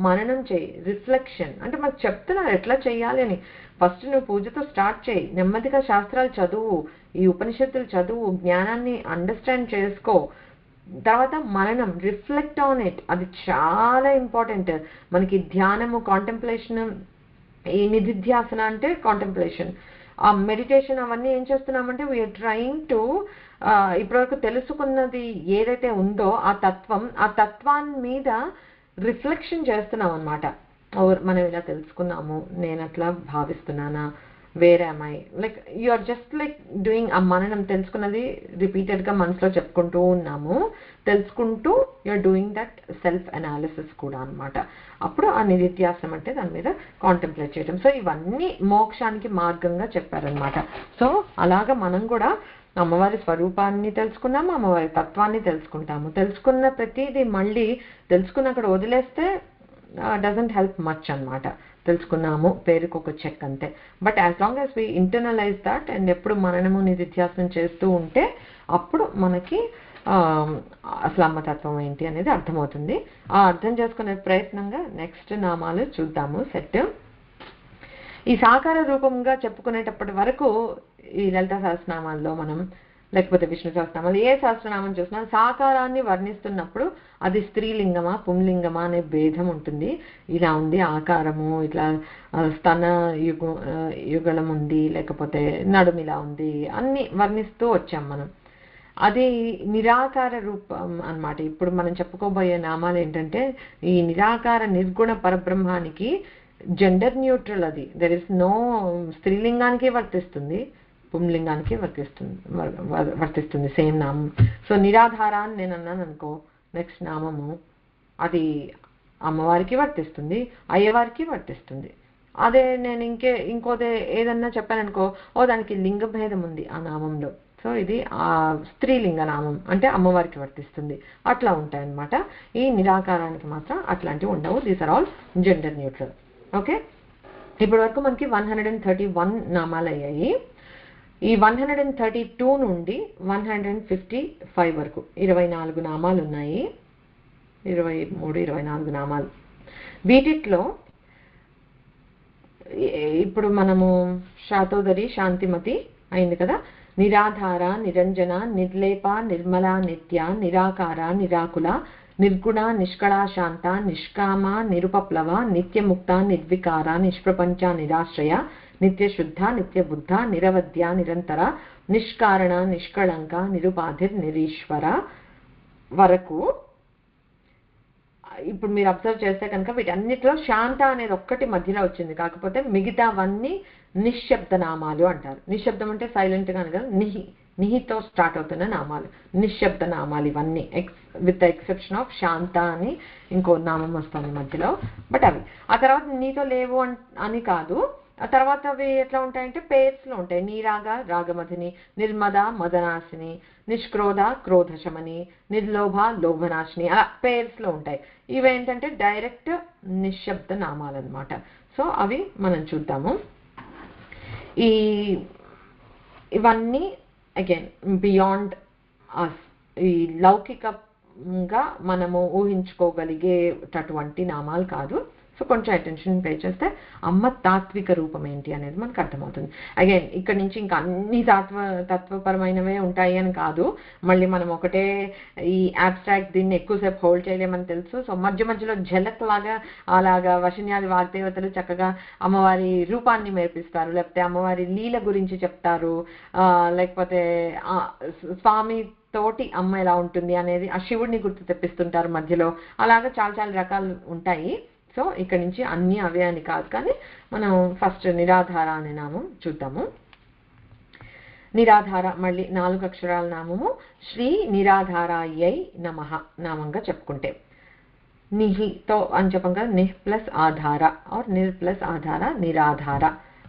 మననం చేయి, రిఫ్లెక్షన్ అంటే మనకు చెప్తున్నారు ఎట్లా చేయాలి అని. ఫస్ట్ నువ్వు పూజతో స్టార్ట్ చేయి, నెమ్మదిగా శాస్త్రాలు చదువు, ఈ ఉపనిషత్తులు చదువు, జ్ఞానాన్ని అండర్స్టాండ్ చేసుకో. తర్వాత మననం, రిఫ్లెక్ట్ ఆన్ ఇట్, అది చాలా ఇంపార్టెంట్. మనకి ధ్యానము, కాంటెంప్లేషన్, ఈ నిధిధ్యాసన అంటే కాంటెంప్లేషన్, ఆ మెడిటేషన్ అవన్నీ ఏం చేస్తున్నామంటే వీఆర్ ట్రయింగ్ టు ఇప్పటివరకు తెలుసుకున్నది ఏదైతే ఉందో ఆ తత్వాన్ని మీద రిఫ్లెక్షన్ చేస్తున్నాం అనమాట. మనం ఇలా తెలుసుకున్నాము, నేను అట్లా భావిస్తున్నానా, where am I, like you are just like doing ఆ మననం. తెలుసుకున్నది రిపీటెడ్గా మనసులో చెప్పుకుంటూ ఉన్నాము, తెలుసుకుంటూ you're doing that self analysis కూడా అనమాట. అప్పుడు ఆ నిధిధ్యాసనం అంటే దాని మీద కాంటెంప్లేట్ చేయడం. సో ఇవన్నీ మోక్షానికి మార్గంగా చెప్పారనమాట. సో అలాగా మనం కూడా అమ్మవారి స్వరూపాన్ని తెలుసుకున్నాము, అమ్మవారి తత్వాన్ని తెలుసుకుంటాము. తెలుసుకున్న ప్రతిదీ మళ్ళీ తెలుసుకున్న అక్కడ వదిలేస్తే డజంట్ హెల్ప్ మచ్ అనమాట. తెలుసుకున్నాము, పేరుకు ఒక చెక్ అంతే. But as long as we internalise that and ఎప్పుడు మననము నిధిధ్యాసనం చేస్తూ ఉంటే అప్పుడు మనకి అసలు అమ్మతత్వం ఏంటి అనేది అర్థమవుతుంది. ఆ అర్థం చేసుకునే ప్రయత్నంగా నెక్స్ట్ నామాలు చూద్దాము. సెట్ ఈ సాకార రూపంగా చెప్పుకునేటప్పటి వరకు ఈ లలితా సహస్రనామాల్లో మనం, లేకపోతే విష్ణు సహస్రనామాలు ఏ సహస్రనామం చూసినా సాకారాన్ని వర్ణిస్తున్నప్పుడు అది స్త్రీలింగమా పుంలింగమా అనే భేదం ఉంటుంది. ఇలా ఉంది ఆకారము, ఇట్లా స్తన యుగళం ఉంది, లేకపోతే నడుమిలా ఉంది, అన్ని వర్ణిస్తూ వచ్చాం మనం. అది నిరాకార రూపం అన్నమాట. ఇప్పుడు మనం చెప్పుకోబోయే నామాలు ఏంటంటే ఈ నిరాకార నిర్గుణ పరబ్రహ్మానికి జెండర్ న్యూట్రల్. అది దెర్ ఇస్ నో, స్త్రీలింగానికి వర్తిస్తుంది, పుంలింగానికి వర్తిస్తుంది సేమ్ నామం. సో నిరాధార అని నేను అన్నాను అనుకో, నెక్స్ట్ నామము అది అమ్మవారికి వర్తిస్తుంది, అయ్యవారికి వర్తిస్తుంది. అదే నేను ఇంకోదే ఏదన్నా చెప్పాననుకో, దానికి లింగ భేదం ఉంది ఆ నామంలో, సో ఇది ఆ స్త్రీలింగ నామం అంటే అమ్మవారికి వర్తిస్తుంది. అట్లా ఉంటాయన్నమాట. ఈ నిరాకారానికి మాత్రం అట్లాంటివి ఉండవు. These are all gender neutral. Okay, ఇప్పటి వరకు మనకి 131 నామాలు అయ్యాయి. ఈ 132 నుండి 155 వరకు 24 నామాలు ఉన్నాయి. 23-24 నామాలు. వీటిలో ఇప్పుడు మనము శాతోదరి, శాంతిమతి అయింది కదా, నిరాధార నిరంజన నిర్లేప నిర్మల నిత్య నిరాకార నిరాకుల నిర్గుణ నిష్కళా శాంత నిష్కామ నిరుపప్లవ నిత్యముక్త నిర్వికార నిష్ప్రపంచ నిరాశ్రయ నిత్యశుద్ధ నిత్యబుద్ధ నిరవధ్య నిరంతర నిష్కారణ నిష్కళంక నిరుపాధిర్ నిరీశ్వర వరకు. ఇప్పుడు మీరు అబ్జర్వ్ చేస్తే కనుక వీటన్నిటిలో శాంత అనేది ఒక్కటి మధ్యలో వచ్చింది, కాకపోతే మిగతావన్నీ నిశ్శబ్ద నామాలు అంటారు. నిశ్శబ్దం అంటే సైలెంట్ గానే కదా, నిహితో స్టార్ట్ అవుతున్న నామాలు నిశ్శబ్ద నామాలు ఇవన్నీ, విత్ ద ఎక్సెప్షన్ ఆఫ్ శాంత అని ఇంకో నామం వస్తుంది మధ్యలో. బట్ అవి ఆ తర్వాత నీతో లేవు అని కాదు, ఆ తర్వాత అవి ఎట్లా ఉంటాయంటే పేర్స్ లో ఉంటాయి. నీరాగ రాగమధిని, నిర్మద మదనాశిని, నిష్క్రోధ క్రోధశమని, నిర్లోభ లోభనాశిని, అలా పేర్స్ లో ఉంటాయి. ఇవేంటంటే డైరెక్ట్ నిశ్శబ్ద నామాలు అన్నమాట. సో అవి మనం చూద్దాము. ఇవన్నీ అగైన్ బియాండ్ అస్, ఈ లౌకికంగా మనము ఊహించుకోగలిగేటటువంటి నామాలు కాదు. సో కొంచెం అటెన్షన్ పే చేస్తే అమ్మ తాత్విక రూపం ఏంటి అనేది మనకు అర్థమవుతుంది. అగైన్ ఇక్కడ నుంచి ఇంకా అన్ని తత్వపరమైనవే ఉంటాయి అని కాదు, మళ్ళీ మనం ఒకటే ఈ అబ్స్ట్రాక్ట్ దీన్ని ఎక్కువసేపు హోల్డ్ చేయలేమని తెలుసు. సో మధ్య మధ్యలో ఝలక్ లాగా అలాగా వశన్యాది వాగ్దేవతలు చక్కగా అమ్మవారి రూపాన్ని మేర్పిస్తారు, లేకపోతే అమ్మవారి లీల గురించి చెప్తారు, లేకపోతే స్వామి తోటి అమ్మ ఎలా ఉంటుంది అనేది ఆ శివుడిని గుర్తు తెప్పిస్తుంటారు మధ్యలో. అలాగా చాలా చాలా రకాలు ఉంటాయి. సో ఇక్కడ నుంచి అన్ని అవే అని కాదు, కానీ మనం ఫస్ట్ నిరాధార అనే నామం చూద్దాము. నిరాధార మళ్ళీ 4 అక్షరాల నామము. శ్రీ నిరాధారాయై నమః నామంగా చెప్పుకుంటే నిహితో అని చెప్పం కదా, నిహ్ ప్లస్ ఆధార ఆర్ నిర్ ప్లస్ ఆధార నిరాధార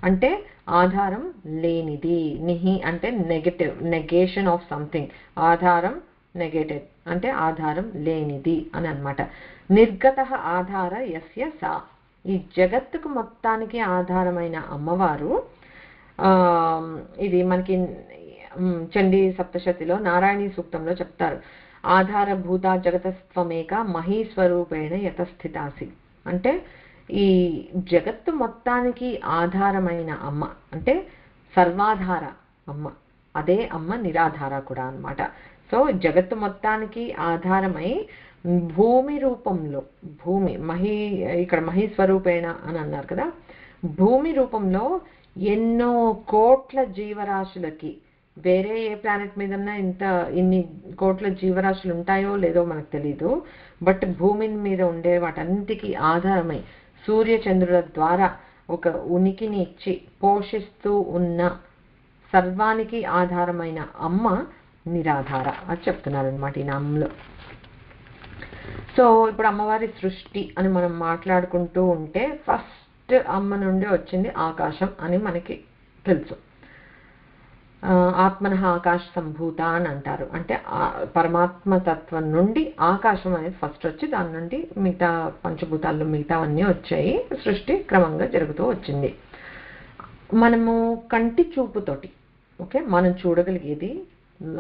అంటే ఆధారం లేనిది. నిహి అంటే నెగటివ్, నెగేషన్ ఆఫ్ సంథింగ్. ఆధారం నెగేటెడ్ అంటే ఆధారం లేనిది అని అన్నమాట. నిర్గత ఆధార యస్య సా, ఈ జగత్తుకు మొత్తానికి ఆధారమైన అమ్మవారు. ఇది మనకి చండీ సప్తశతిలో నారాయణీ సూక్తంలో చెప్తారు. ఆధారభూత జగతస్త్వమేక మహీస్వరూపేణ యతస్థితాసి అంటే ఈ జగత్తు మొత్తానికి ఆధారమైన అమ్మ అంటే సర్వాధార అమ్మ, అదే అమ్మ నిరాధార కూడా అన్నమాట. సో జగత్తు మొత్తానికి ఆధారమై భూమి రూపంలో, భూమి ఇక్కడ మహీస్వరూపేణ అని అన్నారు కదా, భూమి రూపంలో ఎన్నో కోట్ల జీవరాశులకి, వేరే ఏ ప్లానెట్ మీద ఇన్ని కోట్ల జీవరాశులు ఉంటాయో లేదో మనకు తెలీదు, బట్ భూమి మీద ఉండే వాటన్నిటికీ ఆధారమై సూర్యచంద్రుల ద్వారా ఒక ఉనికిని ఇచ్చి పోషిస్తూ ఉన్న సర్వానికి ఆధారమైన అమ్మ నిరాధార అని చెప్తున్నారు అనమాట ఈ నామంలో. సో ఇప్పుడు అమ్మవారి సృష్టి అని మనం మాట్లాడుకుంటూ ఉంటే ఫస్ట్ అమ్మ నుండి వచ్చింది ఆకాశం అని మనకి తెలుసు. ఆత్మన ఆకాశ సంభూత అని అంటారు. అంటే పరమాత్మ తత్వం నుండి ఆకాశం అనేది ఫస్ట్ వచ్చి దాని నుండి మిగతా పంచభూతాల్లో మిగతావన్నీ వచ్చాయి. సృష్టి క్రమంగా జరుగుతూ వచ్చింది. మనము కంటి చూపుతోటి ఓకే మనం చూడగలిగేది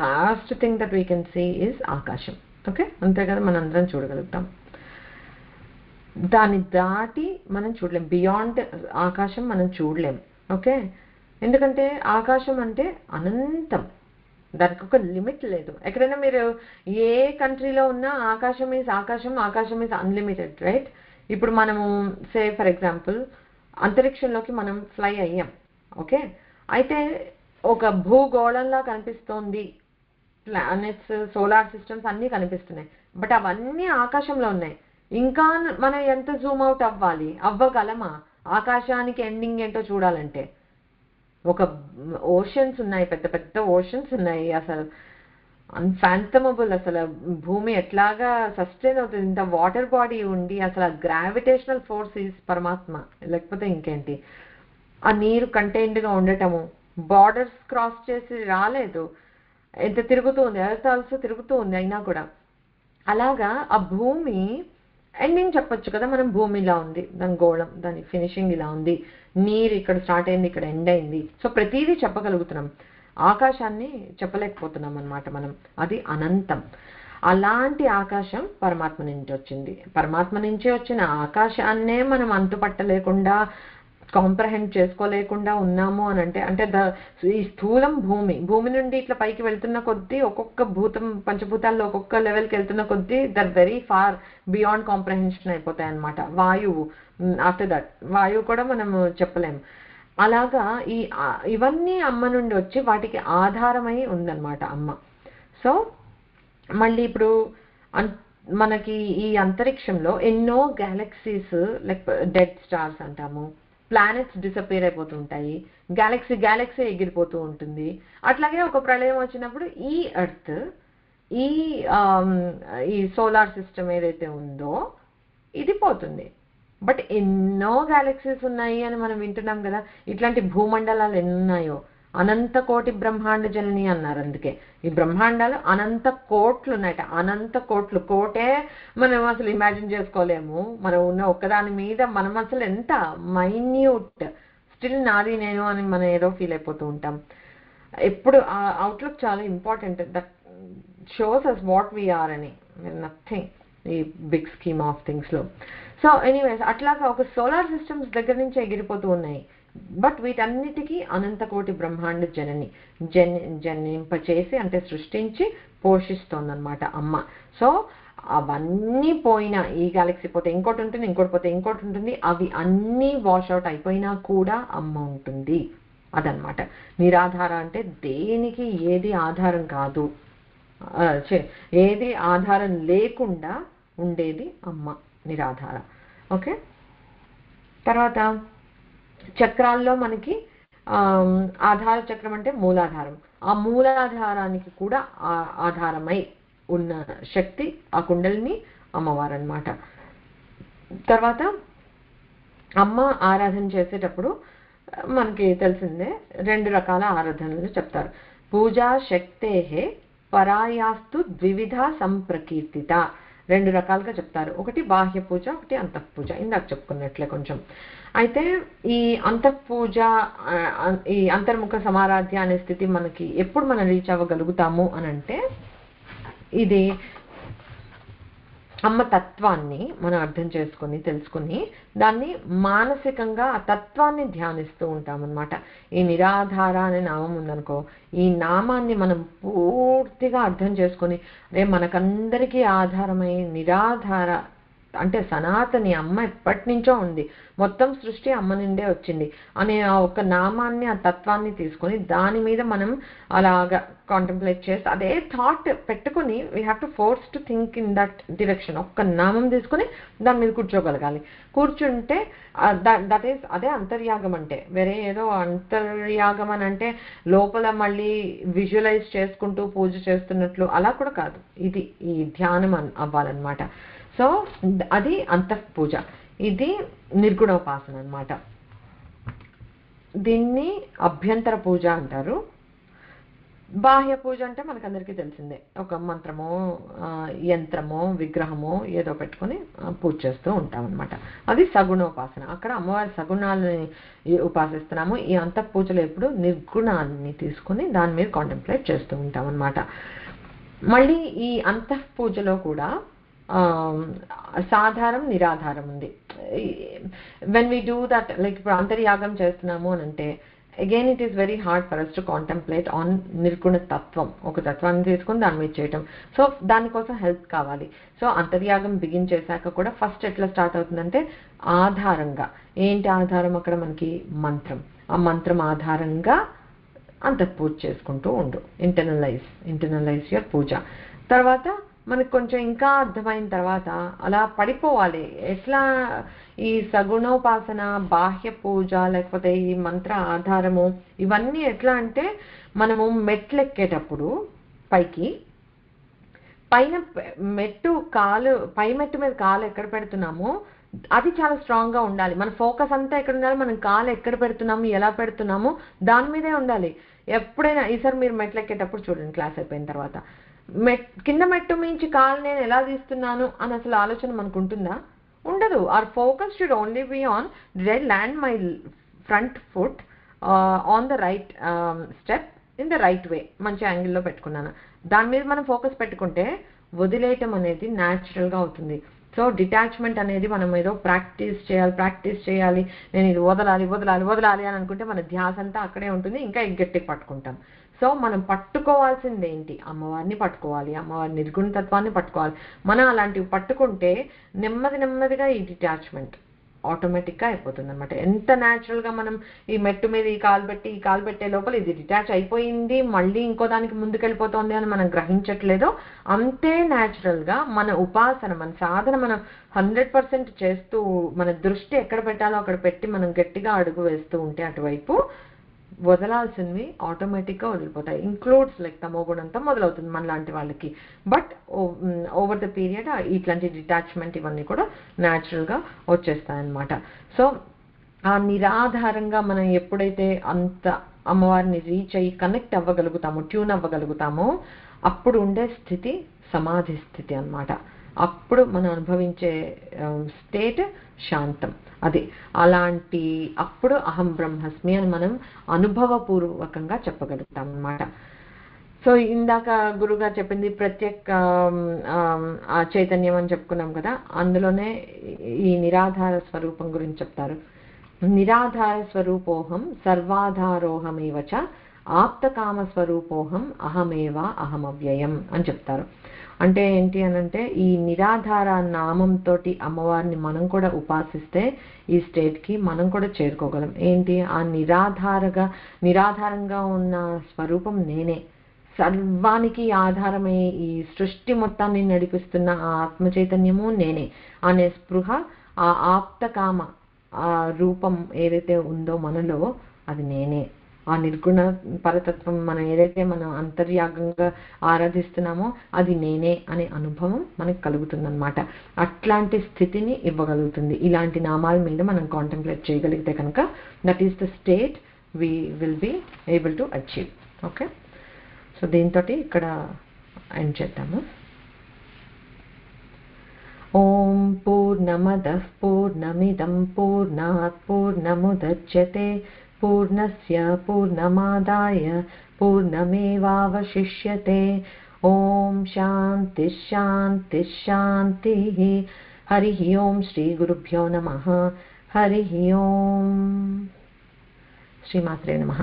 last thing that we can see is ఆకాశం. ఓకే అంతే కదా, మనం అందరం చూడగలుగుతాం. దాన్ని దాటి మనం చూడలేం, బియాండ్ ఆకాశం మనం చూడలేం. ఓకే ఎందుకంటే ఆకాశం అంటే అనంతం, దానికి ఒక లిమిట్ లేదు. ఎక్కడైనా మీరు ఏ కంట్రీలో ఉన్నా ఆకాశం ఈజ్ ఆకాశం, ఆకాశం ఈజ్ అన్లిమిటెడ్, రైట్? ఇప్పుడు మనము సే ఫర్ ఎగ్జాంపుల్ అంతరిక్షంలోకి మనం ఫ్లై అయ్యాం. ఓకే అయితే ఒక భూగోళంలా కనిపిస్తోంది, ప్లానెట్స్ సోలార్ సిస్టమ్స్ అన్నీ కనిపిస్తున్నాయి, బట్ అవన్నీ ఆకాశంలో ఉన్నాయి. ఇంకా మనం ఎంత జూమ్ అవుట్ అవ్వగలమా ఆకాశానికి ఎండింగ్ ఏంటో చూడాలంటే? ఒక ఓషన్స్ ఉన్నాయి, పెద్ద పెద్ద ఓషన్స్ ఉన్నాయి, అసలు అన్ఫాంటమబుల్. అసలు భూమి ఎట్లాగా సస్టైన్ అవుతుంది ఇంత వాటర్ బాడీ ఉండి? అసలు గ్రావిటేషనల్ ఫోర్స్ ఈజ్ పరమాత్మ, లేకపోతే ఇంకేంటి? ఆ నీరు కంటైన్డ్గా ఉండటము, బార్డర్స్ క్రాస్ చేసి రాలేదు, ఎంత తిరుగుతూ ఉంది, ఎర్త్ ఆల్సో తిరుగుతూ ఉంది, అయినా కూడా అలాగా ఆ భూమి ఎండింగ్ చెప్పొచ్చు కదా మనం. భూమి ఇలా ఉంది, దాని గోళం, దాని ఫినిషింగ్ ఇలా ఉంది, నీరు ఇక్కడ స్టార్ట్ అయింది, ఇక్కడ ఎండ్ అయింది. సో ప్రతిదీ చెప్పగలుగుతున్నాం, ఆకాశాన్ని చెప్పలేకపోతున్నాం అన్నమాట మనం. అది అనంతం. అలాంటి ఆకాశం పరమాత్మ నుంచి వచ్చింది. పరమాత్మ నుంచి వచ్చిన ఆకాశాన్నే మనం అంతుపట్టలేకుండా కాంప్రహెండ్ చేసుకోలేకుండా ఉన్నాము అని అంటే ఈ స్థూలం భూమి నుండి ఇట్లా పైకి వెళ్తున్న కొద్దీ ఒక్కొక్క పంచభూతాల్లో ఒక్కొక్క లెవెల్కి వెళ్తున్న కొద్దీ they're very far beyond comprehension అయిపోతాయి అన్నమాట. వాయువు, ఆఫ్టర్ దట్ వాయువు కూడా మనము చెప్పలేము. అలాగా ఇవన్నీ అమ్మ నుండి వచ్చి వాటికి ఆధారమై ఉందన్నమాట అమ్మ. సో మళ్ళీ ఇప్పుడు మనకి ఈ అంతరిక్షంలో ఎన్నో గ్యాలక్సీస్, లైక్ డెడ్ స్టార్స్ అంటాము, ప్లానెట్స్ డిసపియర్ అయిపోతూ ఉంటాయి, గ్యాలక్సీ ఎగిరిపోతూ ఉంటుంది. అట్లాగే ఒక ప్రళయం వచ్చినప్పుడు ఈ ఎర్త్, ఈ సోలార్ సిస్టమ్ ఏదైతే ఉందో ఇది పోతుంది. బట్ ఎన్నో గ్యాలక్సీస్ ఉన్నాయి అని మనం వింటున్నాం కదా. ఇట్లాంటి భూమండలాలు ఎన్ని ఉన్నాయో, అనంత కోటి బ్రహ్మాండ జనని అన్నారు. అందుకే ఈ బ్రహ్మాండాలు అనంత కోట్లు ఉన్నాయట. అనంత కోట్లు, కోటే మనం అసలు ఇమాజిన్ చేసుకోలేము. మనం ఉన్న ఒక్కదాని మీద మనం అసలు ఎంత మైన్యూట్, స్టిల్ నాది నేను అని మనం ఏదో ఫీల్ అయిపోతూ ఉంటాం. ఎప్పుడు ఆ అవుట్లుక్ చాలా important. That shows us what we're అని, నథింగ్ ఈ బిగ్ స్కీమ్ ఆఫ్ థింగ్స్ లో. సో ఎనీవేస్ అట్లాగా ఒక సోలార్ సిస్టమ్స్ దగ్గర నుంచి ఎగిరిపోతూ ఉన్నాయి. బట్ వీటన్నిటికీ అనంతకోటి బ్రహ్మాండ జనని జనింపచేసి, అంటే సృష్టించి పోషిస్తోందన్నమాట అమ్మ. సో అవన్నీ పోయినా, ఈ గ్యాలక్సీ పోతే ఇంకోటి ఉంటుంది, ఇంకోటి పోతే ఇంకోటి ఉంటుంది, అవి అన్నీ వాష్ అవుట్ అయిపోయినా కూడా అమ్మ ఉంటుంది. అదనమాట నిరాధార అంటే. దేనికి ఏది ఆధారం కాదు, ఏది ఆధారం లేకుండా ఉండేది అమ్మ, నిరాధార. ఓకే, తర్వాత చక్రాల్లో మనకి ఆధార చక్రం అంటే మూలాధారం. ఆ మూలాధారానికి కూడా ఆధారమై ఉన్న శక్తి ఆ కుండలిని అమ్మవారు అన్నమాట. తర్వాత అమ్మ ఆరాధన చేసేటప్పుడు మనకి తెలిసిందే 2 రకాల ఆరాధనలు చెప్తారు. పూజా శక్తేహే పరాయాస్తు ద్వివిధ సంప్రకీర్తిత. 2 రకాలుగా చెప్తారు. ఒకటి బాహ్య పూజ, ఒకటి అంతఃపూజ. ఇందాక చెప్పుకున్నట్లే కొంచెం. అయితే ఈ అంతఃపూజ, ఈ అంతర్ముఖ సమారాధ్య అనే స్థితి మనకి ఎప్పుడు మనం రీచ్ అవ్వగలుగుతాము అని అంటే, ఇది అమ్మ తత్వాన్ని మనం అర్థం చేసుకుని తెలుసుకుని దాన్ని మానసికంగా ఆ తత్వాన్ని ధ్యానిస్తూ ఉంటామన్నమాట. ఈ నిరాధార అనే నామం ఉందనుకో, ఈ నామాన్ని మనం పూర్తిగా అర్థం చేసుకుని, అదే మనకందరికీ ఆధారమై నిరాధార అంటే సనాతని అమ్మ ఎప్పటి నుంచో ఉంది, మొత్తం సృష్టి అమ్మ నుండే వచ్చింది అనే ఆ ఒక నామాన్ని, ఆ తత్వాన్ని తీసుకొని దాని మీద మనం అలాగా కాంటెంప్లేట్ చేస్తే, అదే థాట్ పెట్టుకుని we have to force to think in that direction. ఒక్క నామం తీసుకుని దాని మీద కూర్చోగలగాలి. కూర్చుంటే దట్ ఈస్ అదే అంతర్యాగం అంటే. వేరే ఏదో అంతర్యాగం అని అంటే లోపల మళ్ళీ విజువలైజ్ చేసుకుంటూ పూజ చేస్తున్నట్లు అలా కూడా కాదు. ఇది ఈ ధ్యానం అవ్వాలన్నమాట. సో అది అంతఃపూజ. ఇది నిర్గుణోపాసన అన్నమాట. దీన్ని అభ్యంతర పూజ అంటారు. బాహ్య పూజ అంటే మనకందరికీ తెలిసిందే, ఒక మంత్రమో యంత్రమో విగ్రహమో ఏదో పెట్టుకొని పూజ చేస్తూ ఉంటాం అనమాట. అది సగుణోపాసన. అక్కడ అమ్మవారి సగుణాలని ఉపాసిస్తున్నాము. ఈ అంతఃపూజలో ఎప్పుడు నిర్గుణాన్ని తీసుకుని దాని మీద కాంటెంప్లేట్ చేస్తూ ఉంటాం అనమాట. మళ్ళీ ఈ అంతఃపూజలో కూడా సాధారం నిరాధారం ఉంది. When we do that, like ఇప్పుడు అంతర్యాగం చేస్తున్నాము అని అంటే again it is very hard for us to contemplate on నిర్గుణ తత్వం. ఒక తత్వాన్ని తీసుకుని దాని మీద చేయటం. సో దానికోసం హెల్ప్ కావాలి. సో అంతర్యాగం బిగిన్ చేశాక కూడా ఫస్ట్ ఎట్లా స్టార్ట్ అవుతుందంటే ఆధారంగా. ఏంటి ఆధారం? అక్కడ మనకి మంత్రం. ఆ మంత్రం ఆధారంగా అంతఃపూజ చేసుకుంటూ ఉండు. ఇంటర్నలైజ్ యువర్ పూజ. తర్వాత మనకు కొంచెం ఇంకా అర్థమైన తర్వాత అలా పడిపోవాలి. ఎట్లా ఈ సగుణోపాసన, బాహ్య పూజ, లేకపోతే ఈ మంత్ర ఆధారము, ఇవన్నీ ఎట్లా అంటే మనము మెట్లు ఎక్కేటప్పుడు పైకి పైన మెట్టు పై మెట్టు మీద కాలు ఎక్కడ పెడుతున్నామో అది చాలా స్ట్రాంగ్ గా ఉండాలి. మన ఫోకస్ అంతా ఎక్కడ ఉండాలి? మనం కాలు ఎక్కడ పెడుతున్నాము, ఎలా పెడుతున్నాము దాని మీదే ఉండాలి ఎప్పుడైనా. ఈసారి మీరు మెట్లు ఎక్కేటప్పుడు చూడండి, క్లాస్ అయిపోయిన తర్వాత కింద మెట్టు మించి కాలు నేను ఎలా తీస్తున్నాను అని అసలు ఆలోచన మనకు ఉంటుందా? ఉండదు. Our focus should only be on did I land my front foot on the right step in the right way, మంచి యాంగిల్లో పెట్టుకున్నాను. దాని మీద మనం ఫోకస్ పెట్టుకుంటే వదిలేయటం అనేది న్యాచురల్గా అవుతుంది. సో డిటాచ్మెంట్ అనేది మనం ఏదో ప్రాక్టీస్ చేయాలి, నేను ఇది వదలాలి వదలాలి వదలాలి అని అనుకుంటే మన ధ్యాస అంతా అక్కడే ఉంటుంది, ఇంకా గట్టిగా పట్టుకుంటాం. సో మనం పట్టుకోవాల్సింది ఏంటి? అమ్మవారిని పట్టుకోవాలి, అమ్మవారి నిర్గుణ తత్వాన్ని పట్టుకోవాలి. మనం అలాంటివి పట్టుకుంటే నెమ్మదిగా ఈ డిటాచ్మెంట్ ఆటోమేటిక్గా అయిపోతుంది అనమాట. ఎంత న్యాచురల్గా మనం ఈ మెట్టు మీద ఈ కాలు పెట్టే లోపల ఇది డిటాచ్ అయిపోయింది, మళ్ళీ ఇంకో దానికి ముందుకెళ్ళిపోతుంది అని మనం గ్రహించట్లేదో అంతే న్యాచురల్గా మన ఉపాసన, మన సాధన మనం 100% చేస్తూ మన దృష్టి ఎక్కడ పెట్టాలో అక్కడ పెట్టి మనం గట్టిగా అడుగు వేస్తూ ఉంటే అటువైపు వదలాల్సినవి ఆటోమేటిక్గా వదిలిపోతాయి. ఇంక్లూడ్స్ లైక్ తమో గుణంతో మొదలవుతుంది మన లాంటి వాళ్ళకి. బట్ ఓవర్ ద పీరియడ్ ఇట్లాంటి డిటాచ్మెంట్ ఇవన్నీ కూడా న్యాచురల్గా వచ్చేస్తాయన్నమాట. సో ఆ నిరాధారంగా మనం ఎప్పుడైతే అంత అమ్మవారిని రీచ్ అయ్యి కనెక్ట్ అవ్వగలుగుతామో, ట్యూన్ అవ్వగలుగుతామో, అప్పుడు ఉండే స్థితి సమాధి స్థితి అన్నమాట. అప్పుడు మనం అనుభవించే స్టేట్ శాంతం. అది అలాంటి అప్పుడు అహం బ్రహ్మస్మి అని మనం అనుభవపూర్వకంగా చెప్పగలుగుతాం అన్నమాట. సో ఇందాక గురుగారు చెప్పింది ప్రత్యేక ఆ చైతన్యం అని చెప్పుకున్నాం కదా, అందులోనే ఈ నిరాధార స్వరూపం గురించి చెప్తారు. నిరాధార స్వరూపోహం సర్వాధారోహమేవ చ ఆప్తకామ స్వరూపోహం అహమేవ అహమవ్యయం అని చెప్తారు. అంటే ఏంటి అనంటే ఈ నిరాధార నామంతో అమ్మవారిని మనం కూడా ఉపాసిస్తే ఈ స్టేట్కి మనం కూడా చేరుకోగలం. ఏంటి? ఆ నిరాధారంగా ఉన్న స్వరూపం నేనే, సర్వానికి ఆధారమై ఈ సృష్టి మొత్తాన్ని నడిపిస్తున్న ఆ ఆత్మ చైతన్యము నేనే అనే స్పృహ, ఆ ఆప్తకామ ఆ రూపం ఏదైతే ఉందో మనలో అది నేనే. ఆ నిర్గుణ పరతత్వం మనం ఏదైతే మనం అంతర్యాగంగా ఆరాధిస్తున్నామో అది నేనే అనే అనుభవం మనకు కలుగుతుందన్నమాట. అట్లాంటి స్థితిని ఇవ్వగలుగుతుంది ఇలాంటి నామాల మీద మనం కాంటెంప్లేట్ చేయగలిగితే కనుక. That is the state we will be able to achieve. Okay, so దీంతో ఇక్కడ ఎండ్ చేద్దాము. ఓం పూర్ణమదః పూర్ణమిదం పూర్ణాత్ పూర్ణముదచ్యతే పూర్ణస్య పూర్ణమాదాయ పూర్ణమేవావశిష్యతే. ఓం శాంతి శాంతి శాంతి. హరి ఓం. శ్రీ గురుభ్యో నమః. హరి ఓం. శ్రీమాత్రే నమః.